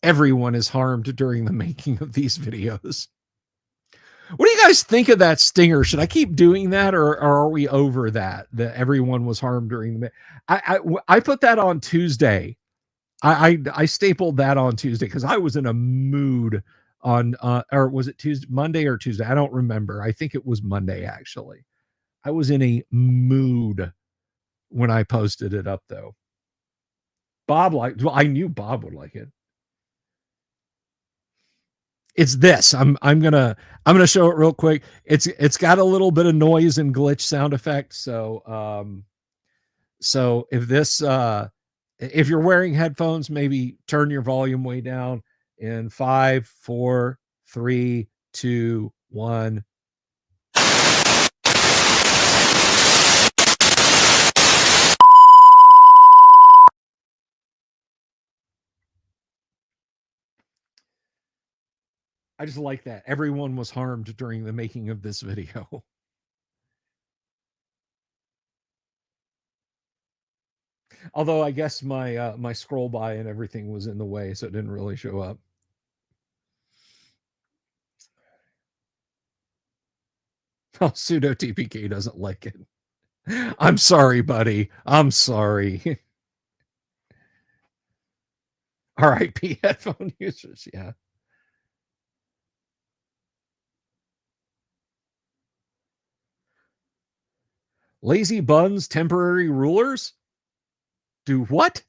Everyone is harmed during the making of these videos. What do you guys think of that stinger? Should I keep doing that, or are we over that? That everyone was harmed during the. I put that on Tuesday. I stapled that on Tuesday because I was in a mood on, or was it Tuesday, Monday or Tuesday? I don't remember. I think it was Monday actually. I was in a mood when I posted it up though. Bob liked. Well, I knew Bob would like it. It's this. I'm gonna show it real quick. It's got a little bit of noise and glitch sound effect. So so if this if you're wearing headphones, maybe turn your volume way down in 5, 4, 3, 2, 1. I just like that. Everyone was harmed during the making of this video. Although I guess my my scroll by and everything was in the way, so it didn't really show up. Oh, Pseudo TPK doesn't like it. I'm sorry, buddy. I'm sorry. RIP headphone users. Yeah. Lazy buns, temporary rulers? Do what?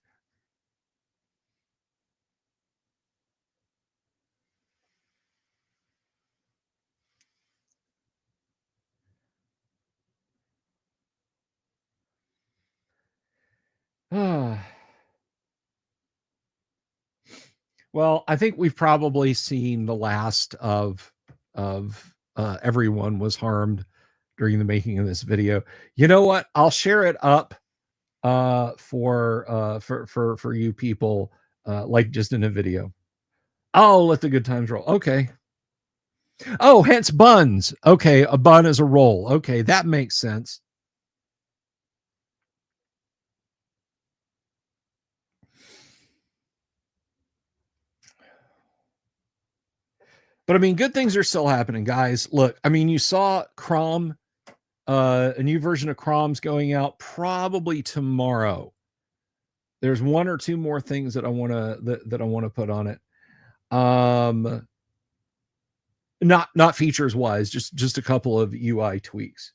Well, I think we've probably seen the last of everyone was harmed during the making of this video. You know what? I'll share it up for you people, like just in a video. I'll let the good times roll. Okay. Oh, hence buns. Okay, a bun is a roll. Okay, that makes sense. But I mean, good things are still happening, guys. Look, I mean, you saw CROM, a new version of CROM's going out probably tomorrow. There's one or two more things that I want to put on it. Not features wise, just a couple of UI tweaks.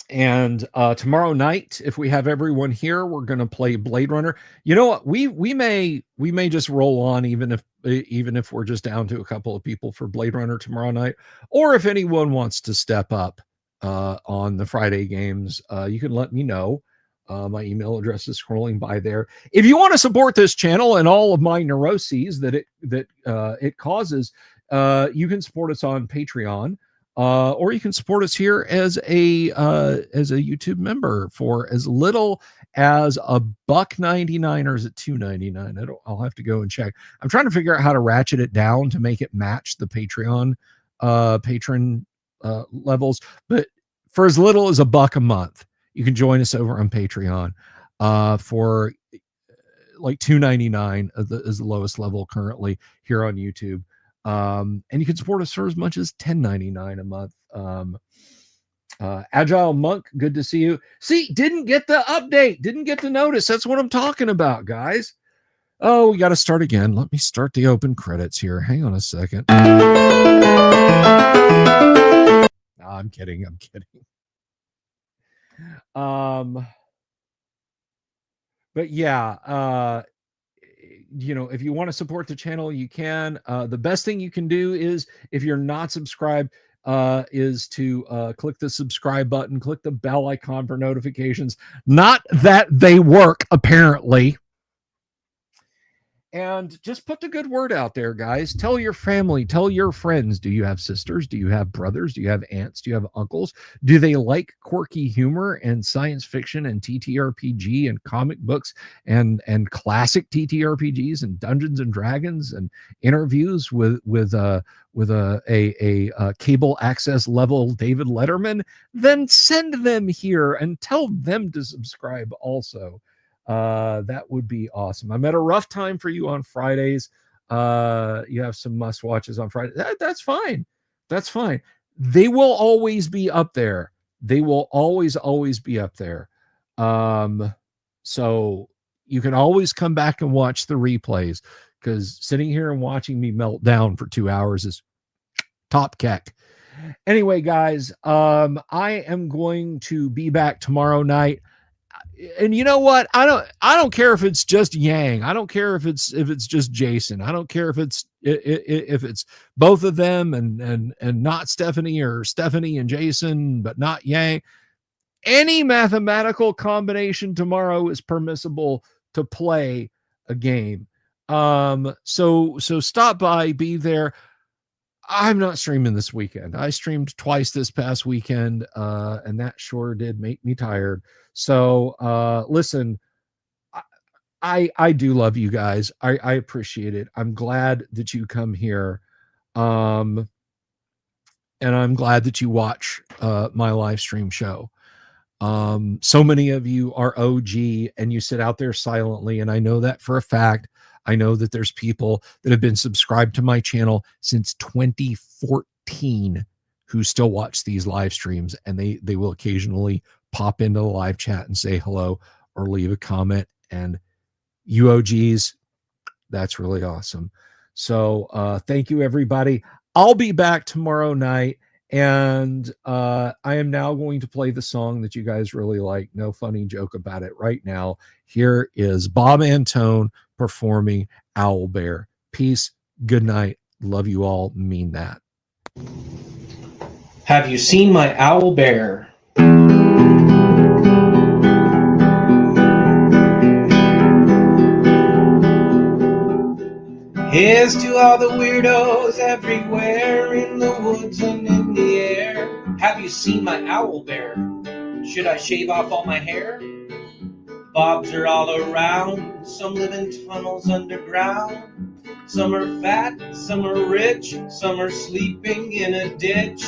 And tomorrow night, if we have everyone here, we're going to play Blade Runner. You know what? We may just roll on even if we're just down to a couple of people for Blade Runner tomorrow night, or if anyone wants to step up on the Friday games, you can let me know. My email address is scrolling by there. If you want to support this channel and all of my neuroses that it causes, you can support us on Patreon. Or you can support us here as a YouTube member for as little as $1.99, or is it $2.99? I'll have to go and check. I'm trying to figure out how to ratchet it down to make it match the Patreon patron levels. But for as little as $1 a month, you can join us over on Patreon for like $2.99 is the lowest level currently here on YouTube. And you can support us for as much as $10.99 a month. Agile Monk, good to see you. See, didn't get the update, didn't get the notice. That's what I'm talking about, guys. Oh, we got to start again. Let me start the open credits here. Hang on a second. I'm kidding. But yeah, if you want to support the channel, you can. The best thing you can do is, if you're not subscribed, is to click the subscribe button, click the bell icon for notifications. Not that they work, apparently. And just put the good word out there, guys. Tell your family, tell your friends. Do you have sisters? Do you have brothers? Do you have aunts? Do you have uncles? Do they like quirky humor and science fiction and TTRPG and comic books and classic TTRPGs and Dungeons and Dragons and interviews with a cable access level David Letterman? Then send them here and tell them to subscribe also. That would be awesome. I'm at a rough time for you on Fridays. You have some must watches on Friday. That's fine. That's fine. They will always be up there. They will always be up there. So you can always come back and watch the replays, because sitting here and watching me melt down for 2 hours is top keck. Anyway, guys, I am going to be back tomorrow night. And you know what? I don't care if it's just Yang. I don't care if it's just Jason. I don't care if it's both of them and not Stephanie, or Stephanie and Jason but not Yang. Any mathematical combination tomorrow is permissible to play a game. So stop by, be there. I'm not streaming this weekend. I streamed twice this past weekend, and that sure did make me tired. So listen, I do love you guys. I appreciate it. I'm glad that you come here. And I'm glad that you watch my live stream show. So many of you are OG and you sit out there silently, and I know that for a fact. I know that there's people that have been subscribed to my channel since 2014 who still watch these live streams, and they will occasionally pop into the live chat and say hello or leave a comment. And you OGs, that's really awesome. So thank you, everybody. I'll be back tomorrow night, and I am now going to play the song that you guys really like. No funny joke about it right now. Here is Bob Antone performing Owl Bear. Peace. Good night. Love you all. Mean that. Have you seen my owl bear? Here's to all the weirdos everywhere, in the woods and in the air. Have you seen my owl bear? Should I shave off all my hair? Bobs are all around, some live in tunnels underground. Some are fat, some are rich, some are sleeping in a ditch.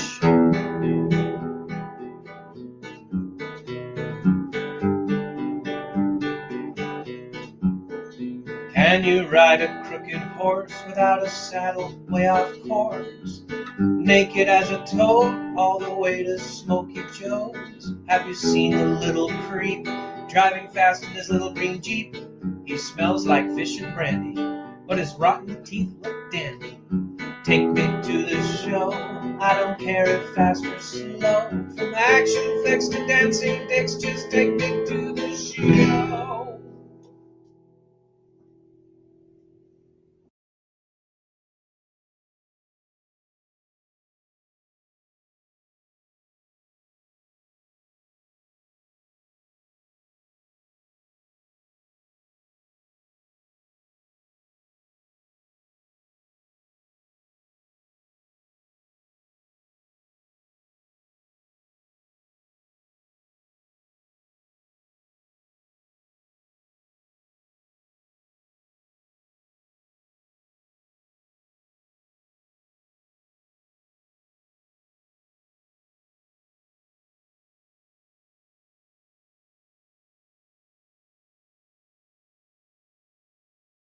And you ride a crooked horse without a saddle, way off course, naked as a toad, all the way to Smoky Joe's. Have you seen the little creep driving fast in his little green Jeep? He smells like fish and brandy, but his rotten teeth look dandy. Take me to the show, I don't care if fast or slow. From action flicks to dancing dicks, just take me to the show.